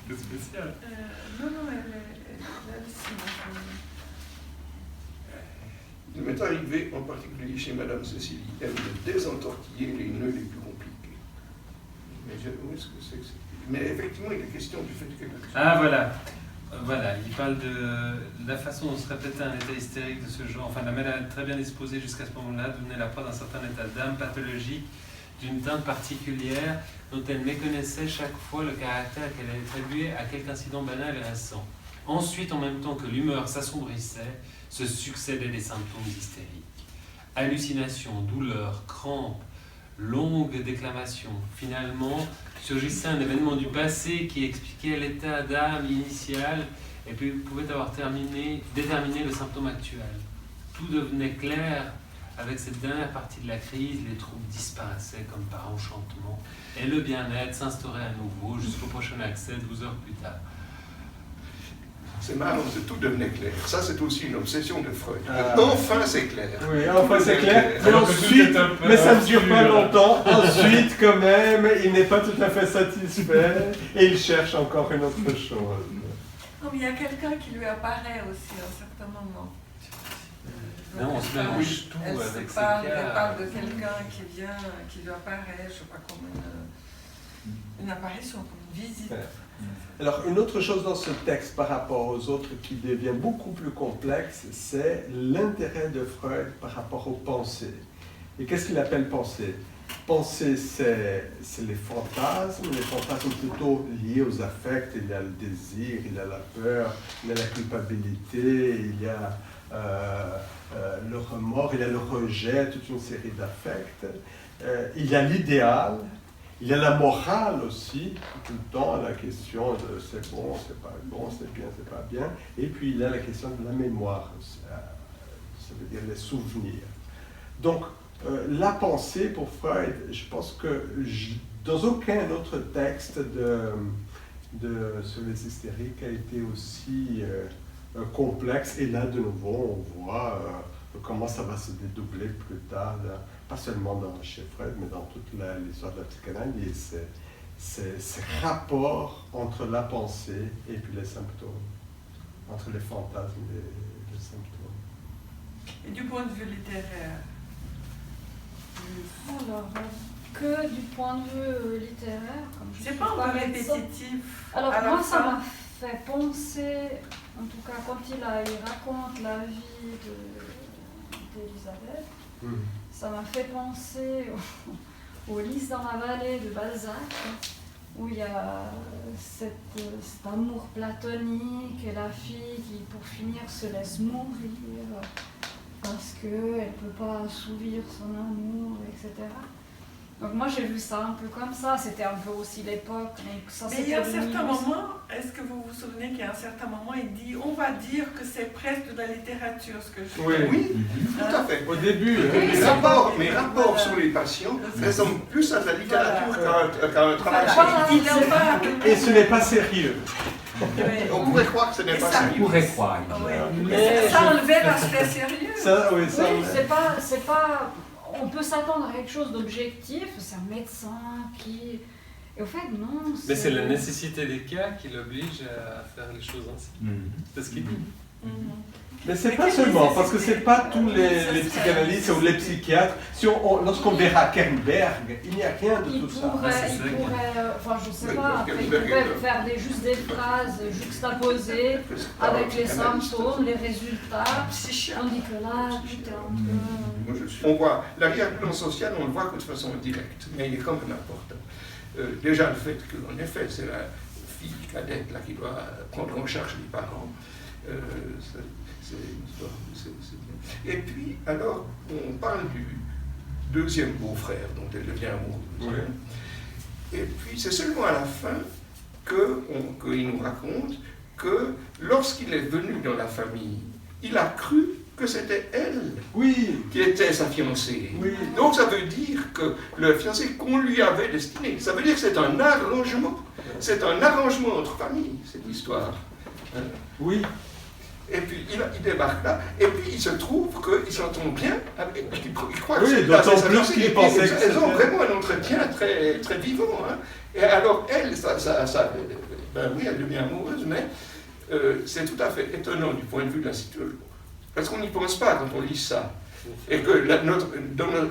c'est spécial. Non, elle hallucine. Il m'est arrivé, en particulier chez Madame Cécilie, elle de désentortiller les nœuds les plus compliqués. Mais où est-ce que c'est que c'est? Mais effectivement, il est question du fait que... Ah, voilà. Voilà, il parle de la façon dont se répétait un état hystérique de ce genre. Enfin, la malade très bien disposée jusqu'à ce moment-là devenait la proie d'un certain état d'âme pathologique d'une teinte particulière dont elle méconnaissait chaque fois le caractère qu'elle allait attribuer à quelque incident banal et récent. Ensuite, en même temps que l'humeur s'assombrissait, se succédaient des symptômes hystériques. Hallucinations, douleurs, crampes, longues déclamations. Finalement, surgissait un événement du passé qui expliquait l'état d'âme initial et puis pouvait avoir déterminé le symptôme actuel. Tout devenait clair avec cette dernière partie de la crise, les troubles disparaissaient comme par enchantement et le bien-être s'instaurait à nouveau jusqu'au prochain accès 12 heures plus tard. C'est marrant, tout devenait clair. Ça, c'est aussi une obsession de Freud. Ah. Enfin, c'est clair. Oui, enfin c'est clair. Mais Alors que tout ensuite, est un peu mais ça ne dure pas obscur. longtemps. Ensuite, quand même, il n'est pas tout à fait satisfait et il cherche encore une autre chose. Non, mais il y a quelqu'un qui lui apparaît aussi à un certain moment. Non, on se mélange tout Elle avec ces parle cas. de quelqu'un qui vient, qui lui apparaît, je ne sais pas comment, une apparition, comme une visite. Alors, une autre chose dans ce texte par rapport aux autres qui devient beaucoup plus complexe, c'est l'intérêt de Freud par rapport aux pensées. Et qu'est-ce qu'il appelle pensée? Pensée, c'est les fantasmes plutôt liés aux affects. Il y a le désir, il y a la peur, il y a la culpabilité, il y a le remords, il y a le rejet, toute une série d'affects. Il y a l'idéal. Il y a la morale aussi, tout le temps, la question de c'est bon, c'est pas bon, c'est bien, c'est pas bien. Et puis il y a la question de la mémoire, ça veut dire les souvenirs. Donc, la pensée pour Freud, je pense que dans aucun autre texte sur les hystériques a été aussi complexe. Et là, de nouveau, on voit comment ça va se dédoubler plus tard, là, pas seulement chez Freud, mais dans toute l'histoire de la psychanalyse. C'est ce rapport entre la pensée et puis les symptômes, entre les fantasmes et les symptômes. Et du point de vue littéraire? Alors, que du point de vue littéraire, comme je C'est suis pas un peu médecin. répétitif. Alors à la moi, ça fin. m'a fait penser, en tout cas quand il raconte la vie d'Elisabeth, ça m'a fait penser au Lys dans la vallée de Balzac, où il y a cet amour platonique et la fille qui, pour finir, se laisse mourir parce qu'elle ne peut pas assouvir son amour, etc. Donc moi j'ai vu ça un peu comme ça, c'était un peu aussi l'époque. Mais il y a un certain moment, est-ce que vous vous souvenez qu'il y a un certain moment, il dit, on va dire que c'est presque de la littérature ce que je fais. Oui, tout à fait. Au début, Mes rapports sur les patients ressemblent plus à de la littérature qu'à un travail scientifique. Et ce n'est pas sérieux. On pourrait croire que ce n'est pas On sérieux. pourrait croire. Mais ça enlevait l'aspect sérieux. Ça, oui, ça. Oui, c'est pas. On peut s'attendre à quelque chose d'objectif, c'est un médecin qui. Et au fait, non. Mais c'est la nécessité des cas qui l'oblige à faire les choses ainsi. C'est ce qu'il dit. Mais c'est pas seulement, parce que c'est pas tous les psychanalystes ou les psychiatres. Lorsqu'on verra Kernberg, il n'y a rien de tout ça. Il pourrait, enfin je sais pas, après, il pourrait faire juste des phrases juxtaposées avec les symptômes, les résultats. On dit que là, tout est un peu... On voit l'arrière-plan social, on le voit que de façon directe, mais il est quand même important. Déjà le fait qu'en effet, c'est la fille cadette là, qui doit prendre en charge les parents. C'est une histoire, c'est bien. Et puis, alors, on parle du deuxième beau-frère dont elle devient amoureuse. Oui. Et puis, c'est seulement à la fin qu'il nous raconte que lorsqu'il est venu dans la famille, il a cru que c'était elle qui était sa fiancée. Oui. Donc, ça veut dire que le fiancé qu'on lui avait destiné, ça veut dire que c'est un arrangement. C'est un arrangement entre familles, cette histoire. Oui. Et puis il débarque là, et puis il se trouve qu'il s'entend bien, il croit que c'est d'autant plus qu'il pensait que elles ont vraiment un entretien très, très vivant. Hein. Et alors elle, elle devient amoureuse, mais c'est tout à fait étonnant du point de vue de la situation. Parce qu'on n'y pense pas quand on lit ça. Et que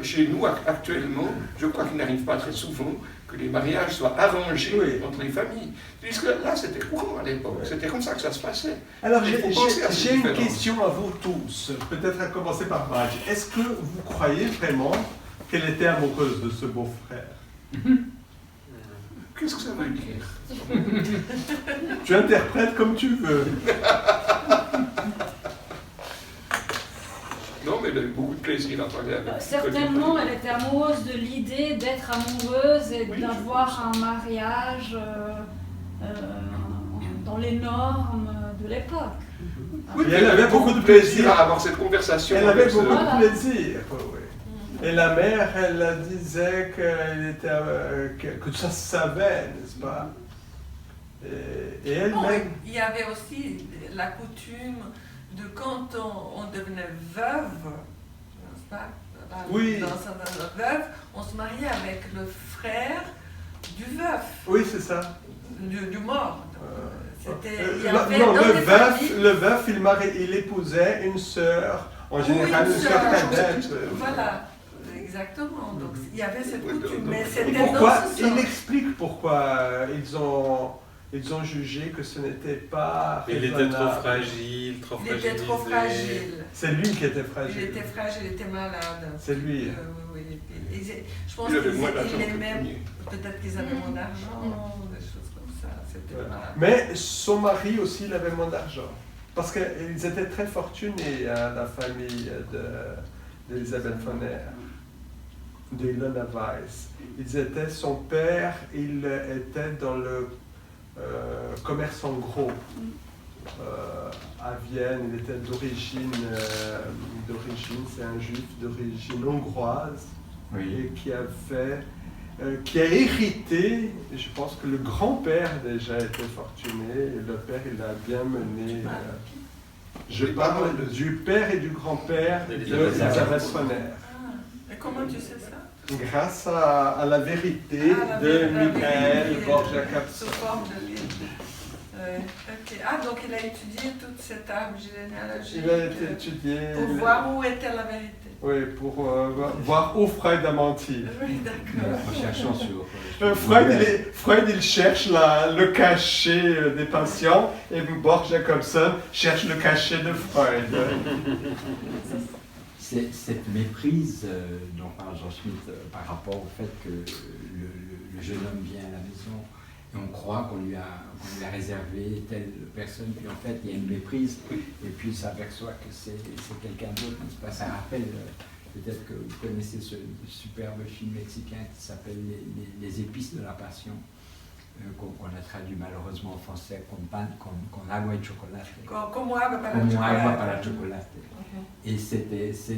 chez nous actuellement, je crois qu'il n'arrive pas très souvent que les mariages soient arrangés entre les familles. Puisque là, c'était courant à l'époque, c'était comme ça que ça se passait. Alors j'ai une question à vous tous, peut-être à commencer par Madge. Est-ce que vous croyez vraiment qu'elle était amoureuse de ce beau-frère? Qu'est-ce que ça veut dire? Tu interprètes comme tu veux. Non, mais elle a eu beaucoup de plaisir à parler avec lui. Certainement, elle était amoureuse de l'idée d'être amoureuse et d'avoir un mariage dans les normes de l'époque. Oui, elle avait beaucoup de plaisir à avoir cette conversation. Elle avait beaucoup de plaisir. Oui. Et la mère, elle disait que ça se savait, n'est-ce pas? Et elle-même. Il y avait aussi la coutume de quand on devenait veuve, n'est-ce pas? Oui. Dans un veuve, on se mariait avec le frère du veuf. Oui, c'est ça. Du mort. Le veuf, il épousait une sœur, en général une sœur cadette. Voilà, exactement. Donc il y avait cette coutume. Mais c'était pourquoi, dans ce sens. il explique pourquoi ils ont jugé que ce n'était pas Il était trop fragile, trop fragilisé. Il était trop fragile. C'est lui qui était fragile. Il était fragile, il était malade. C'est lui. Oui. Je pense qu'il aimait, peut-être qu'ils avaient moins d'argent, des choses comme ça. Voilà. Mais son mari aussi, il avait moins d'argent. Parce qu'ils étaient très fortunés, la famille d'Elisabeth von Eyre. d'Ilona Weiss. Son père, il était dans le commerce en gros à Vienne. Il était d'origine, c'est un juif d'origine hongroise, et qui a hérité. Je pense que le grand-père déjà était fortuné, et le père, il a bien mené. Je parle du père et du grand-père d'Elisabeth Foner. Et comment tu sais ça? Grâce à la vérité de Michael Borja-Capson. Sous forme de livre. Okay. Ah, donc il a étudié toute cette arbre généalogique. Il a étudié. Pour voir où était la vérité. Oui, pour voir où Freud a menti. Oui, d'accord. En cherchant sur. Freud, il cherche le cachet des patients, et Borja-Capson cherche le cachet de Freud. Cette méprise dont parle Jean Schmitt par rapport au fait que le jeune homme vient à la maison et on croit qu'on lui a réservé telle personne, puis en fait il y a une méprise et puis il s'aperçoit que c'est quelqu'un d'autre. Ça rappelle, peut-être que vous connaissez ce superbe film mexicain qui s'appelle Les épices de la passion, qu'on a traduit malheureusement en français con agua y chocolate. Como agua para el chocolate. Et c'est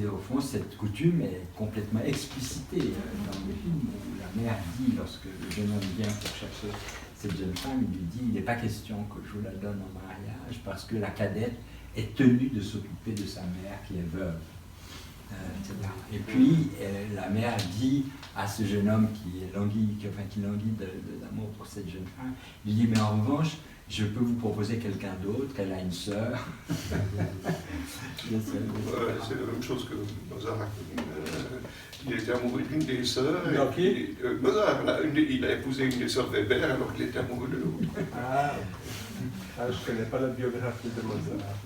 au fond, cette coutume est complètement explicitée dans le film où la mère dit, lorsque le jeune homme vient pour chercher cette jeune femme, il lui dit, il n'est pas question que je vous la donne en mariage parce que la cadette est tenue de s'occuper de sa mère qui est veuve. Etc. Et puis la mère dit à ce jeune homme qui languit d'amour pour cette jeune femme, il dit, mais en revanche, je peux vous proposer quelqu'un d'autre, qu'elle a une sœur. C'est la même chose que Mozart a connu. Il était amoureux d'une des sœurs. Mozart, il a épousé une des sœurs Weber alors qu'il était amoureux de l'autre. Je ne connais pas la biographie de Mozart.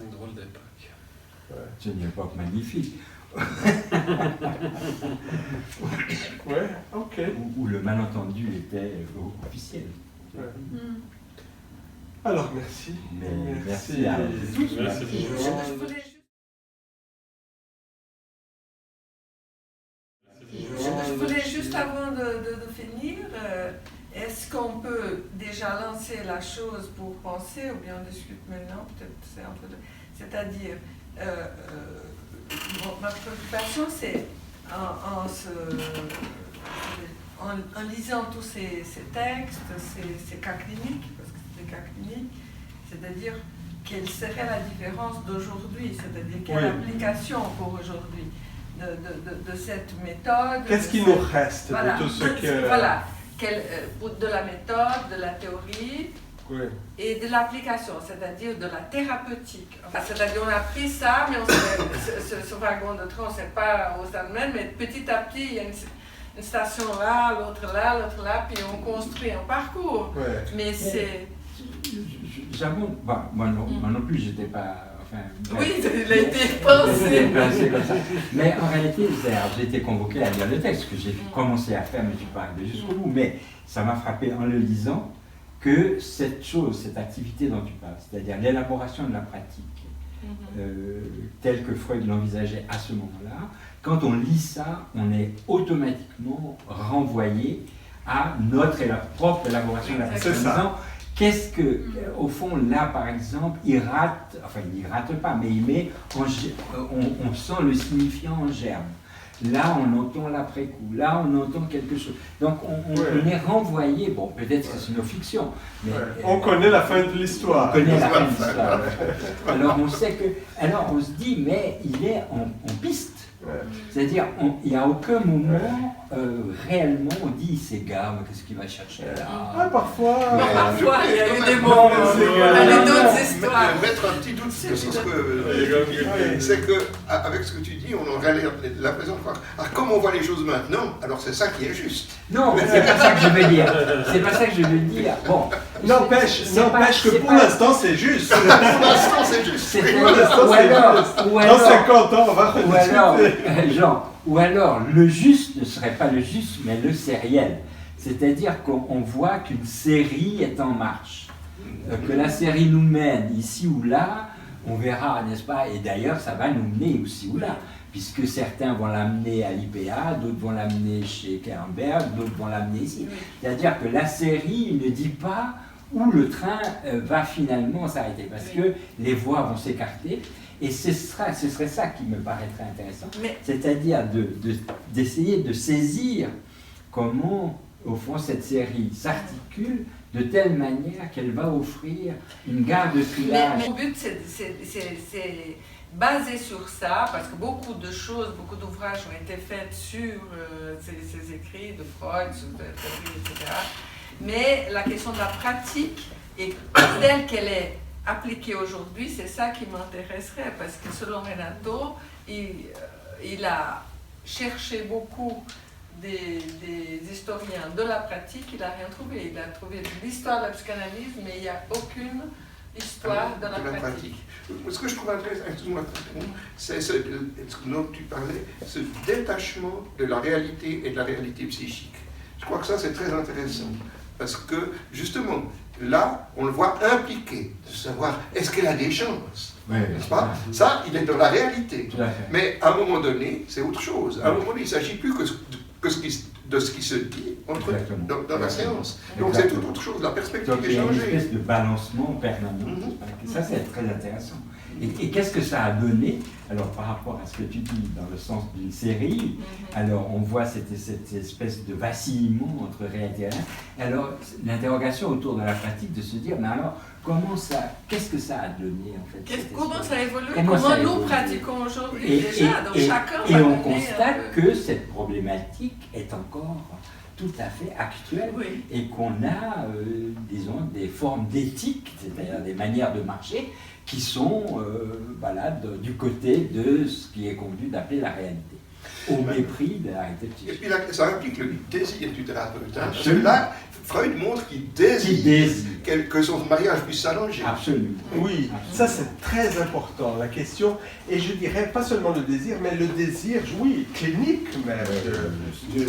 Une drôle d'époque. C'est une époque magnifique. Ouais, ok. Où le malentendu était officiel. Ouais. Alors, merci. Merci à tous. Je voulais juste avant de finir, est-ce qu'on peut déjà lancer la chose pour penser, ou bien on discute maintenant, peut-être c'est un peu c'est-à-dire, ma préoccupation c'est en lisant tous ces textes, ces cas cliniques, parce que c'est des cas cliniques, c'est-à-dire quelle serait la différence d'aujourd'hui, c'est-à-dire quelle application pour aujourd'hui de cette méthode. Qu'est-ce qui nous reste de tout ce que... Voilà, de la méthode, de la théorie et de l'application, c'est-à-dire de la thérapeutique. Enfin, c'est-à-dire on a pris ça, mais ce wagon de train, on ne sait pas où ça nous mène, mais petit à petit, il y a une station là, l'autre là, puis on construit un parcours. Mais c'est... J'avoue, moi non plus, j'étais pas... Oui, il a été pensé. Comme ça. Mais en réalité, j'ai été convoqué à lire le texte, que j'ai commencé à faire, mais je ne suis pas arrivé jusqu'au bout. Mais ça m'a frappé en le lisant que cette activité dont tu parles, c'est-à-dire l'élaboration de la pratique, telle que Freud l'envisageait à ce moment-là, quand on lit ça, on est automatiquement renvoyé à notre propre élaboration de la pratique. C'est ça. Qu'est-ce que, au fond, là, par exemple, il rate pas, mais il met, on sent le signifiant en germe. Là, on entend l'après-coup. Là, on entend quelque chose. Donc, on est renvoyé, bon, peut-être que c'est une fiction, mais... on connaît la fin de l'histoire. On connaît la fin de l'histoire. Alors, on sait que... Alors, on se dit, mais il est en piste. C'est-à-dire, il n'y a aucun moment réellement on dit il s'égare, qu'est-ce qu'il va chercher là? Parfois, il y a eu des moments, il y a eu d'autres histoires. Mettre un petit doute sur ce que c'est que avec ce que tu dis, on aurait l'impression de croire. Comme on voit les choses maintenant, alors c'est ça qui est juste. Non, c'est pas ça que je veux dire. C'est pas ça que je veux dire. Bon. N'empêche que pour l'instant c'est juste. Pour l'instant c'est juste. Dans 50 ans, on va rediscuter. Jean, ou alors le juste ne serait pas le juste, mais le sériel. C'est-à-dire qu'on voit qu'une série est en marche, que la série nous mène ici ou là, on verra, n'est-ce pas? Et d'ailleurs, ça va nous mener aussi ou là, puisque certains vont l'amener à l'IPA, d'autres vont l'amener chez Kernberg, d'autres vont l'amener ici. C'est-à-dire que la série ne dit pas où le train va finalement s'arrêter, parce que les voies vont s'écarter. Et ce serait ça qui me paraîtrait intéressant, c'est-à-dire d'essayer de saisir comment, au fond, cette série s'articule de telle manière qu'elle va offrir une gare de triage. Mais mon but, c'est basé sur ça, parce que beaucoup de choses, beaucoup d'ouvrages ont été faits sur ces écrits de Freud, sur etc. Mais la question de la pratique, et telle qu'elle est appliquée aujourd'hui, c'est ça qui m'intéresserait, parce que selon Renato, il a cherché beaucoup des historiens de la pratique, il n'a rien trouvé. Il a trouvé l'histoire de la psychanalyse, mais il n'y a aucune histoire de la pratique. Ce que je trouve intéressant, c'est ce dont tu parlais, ce détachement de la réalité et de la réalité psychique. Je crois que ça, c'est très intéressant, parce que, justement, là, on le voit impliqué, de savoir, est-ce qu'elle a des chances, n'est-ce pas? Ça, il est dans la réalité. Mais à un moment donné, c'est autre chose. À un moment donné, il ne s'agit plus de ce qui se dit dans la séance. Donc c'est tout autre chose, la perspective est changée. Il y a une espèce de balancement permanent. Ça, c'est très intéressant. Et qu'est-ce que ça a donné, alors par rapport à ce que tu dis dans le sens d'une série, alors on voit cette espèce de vacillement entre réalité et réel. Alors l'interrogation autour de la pratique, de se dire, mais alors qu'est-ce que ça a donné en fait? Comment ça a évolué? Comment nous pratiquons aujourd'hui déjà? Donc chacun et on constate que cette problématique est encore tout à fait actuelle et qu'on a, disons, des formes d'éthique, c'est-à-dire des manières de marcher qui sont du côté de ce qui est convenu d'appeler la réalité, au mépris de la réalité psychique. Et puis là, ça implique le désir du thérapeute. Là, Freud montre qu'il désire que son mariage puisse s'allonger. Absolument. Oui, ça c'est très important, la question, et je dirais pas seulement le désir, mais le désir, oui, clinique même, du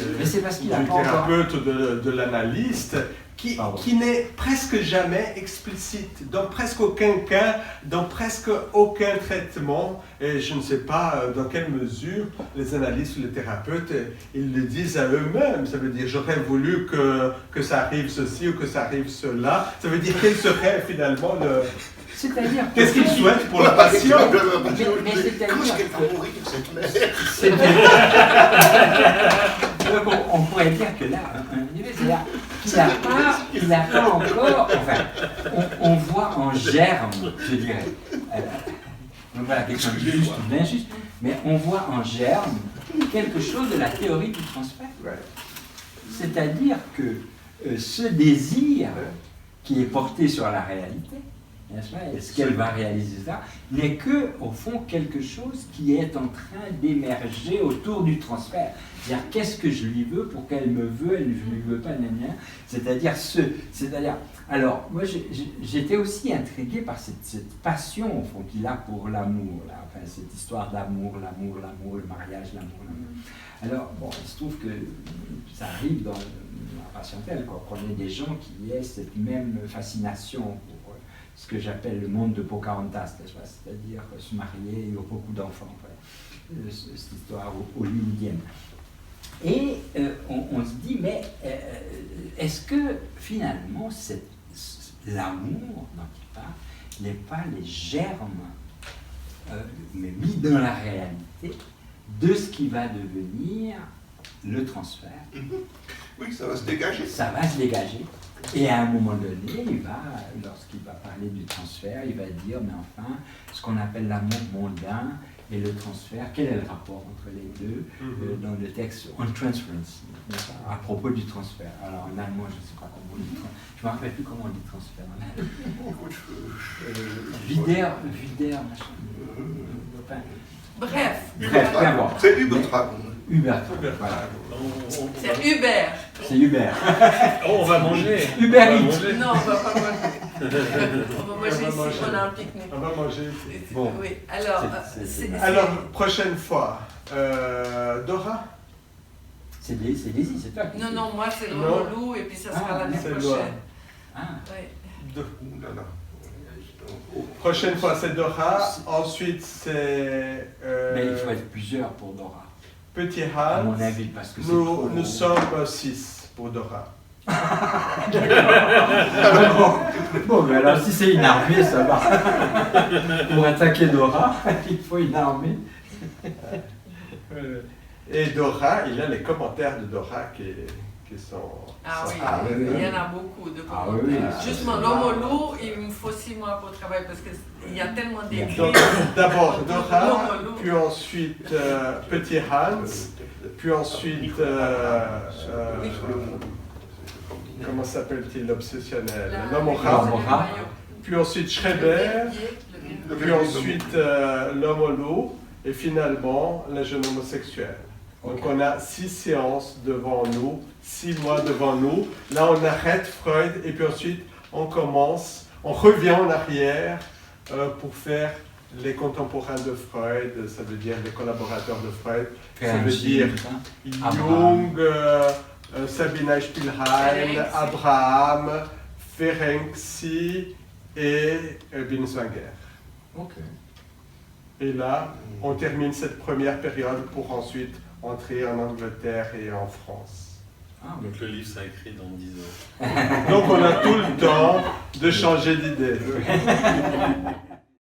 thérapeute, de l'analyste, qui n'est presque jamais explicite, dans presque aucun cas, dans presque aucun traitement, et je ne sais pas dans quelle mesure les analystes ou les thérapeutes, ils le disent à eux-mêmes. Ça veut dire, j'aurais voulu que ça arrive ceci ou que ça arrive cela. Ça veut dire, quel serait finalement le... C'est-à-dire qu'est-ce qu'il souhaite pour le patient? Mais comment est-ce qu'elle va mourir, cette mère? On pourrait dire que là, il n'a pas encore, enfin, on voit en germe, je dirais, donc voilà, quelque chose de juste ou d'injuste, mais on voit en germe quelque chose de la théorie du transfert. C'est-à-dire que ce désir qui est porté sur la réalité, est-ce qu'elle va réaliser ça, n'est que, au fond, quelque chose qui est en train d'émerger autour du transfert. C'est-à-dire, qu'est-ce que je lui veux pour qu'elle me veut, je ne lui veux pas, c'est-à-dire, alors, moi, j'étais aussi intrigué par cette passion, au fond, qu'il a pour l'amour, enfin, cette histoire d'amour, le mariage, l'amour. Alors, bon, il se trouve que ça arrive dans la patientèle, qu'on ait des gens qui aient cette même fascination pour ce que j'appelle le monde de Pocahontas, c'est-à-dire se marier et avoir beaucoup d'enfants, cette histoire hollywoodienne. Et on se dit, mais est-ce que finalement l'amour dont il parle n'est pas les germes, mais mis dans la réalité, de ce qui va devenir le transfert? Oui, ça va se dégager. Ça va se dégager. Et à un moment donné, lorsqu'il va parler du transfert, il va dire, mais enfin, ce qu'on appelle l'amour mondain et le transfert, quel est le rapport entre les deux dans le texte On Transference, à propos du transfert. Alors en allemand, je ne sais pas comment on dit, je ne me rappelle plus comment on dit transfert en allemand. Vider, machin. Bref. Bien voir. C'est Übertragung. Hubert, voilà. C'est Hubert. C'est Hubert. On va manger. Hubert Eats. Non, on va pas manger. On va manger ici, on a un pique-nique. On va manger ici. Bon. Oui, alors... Alors, prochaine fois, Dora? C'est Daisy, c'est toi qui... Non, moi c'est Lolo et puis ça sera l'année prochaine. Ah. Oui. Non. Prochaine fois, c'est Dora. Ensuite, c'est Mais il faut être plusieurs pour Dora. Petit À Hans. mon avis, parce que c'est trop Nous long. sommes 6 pour Dora. Bon, mais alors si c'est une armée, ça va. Pour attaquer Dora, il faut une armée. Et Dora, il y a les commentaires de Dora qui sont... Ah oui, Ah oui, oui. il y en a beaucoup de Ah commentaires. oui, oui. Justement, l'homme au loup, il me faut 6 mois pour travailler parce qu'il y a tellement d'écrits. Donc, d'abord L'homme Dora, au loup. puis ensuite Petit Hans, puis ensuite... comment s'appelle-t-il, l'obsessionnel? L'homme au rat. L'homme au rat. Puis ensuite Schreiber, puis ensuite l'homme au loup, et finalement le jeune homosexuel. Donc Ok. on a 6 séances devant nous, 6 mois devant nous. Là on arrête Freud et puis ensuite on commence, on revient en arrière pour faire les contemporains de Freud, ça veut dire les collaborateurs de Freud, ça veut dire Jung, Sabina Spielrein, Ferenczi. Abraham, Ferenczi et Binswanger. Ok. Et là, on termine cette première période pour ensuite entrer en Angleterre et en France. Ah, Donc le livre sera écrit dans 10 ans. Donc on a tout le temps de changer d'idée.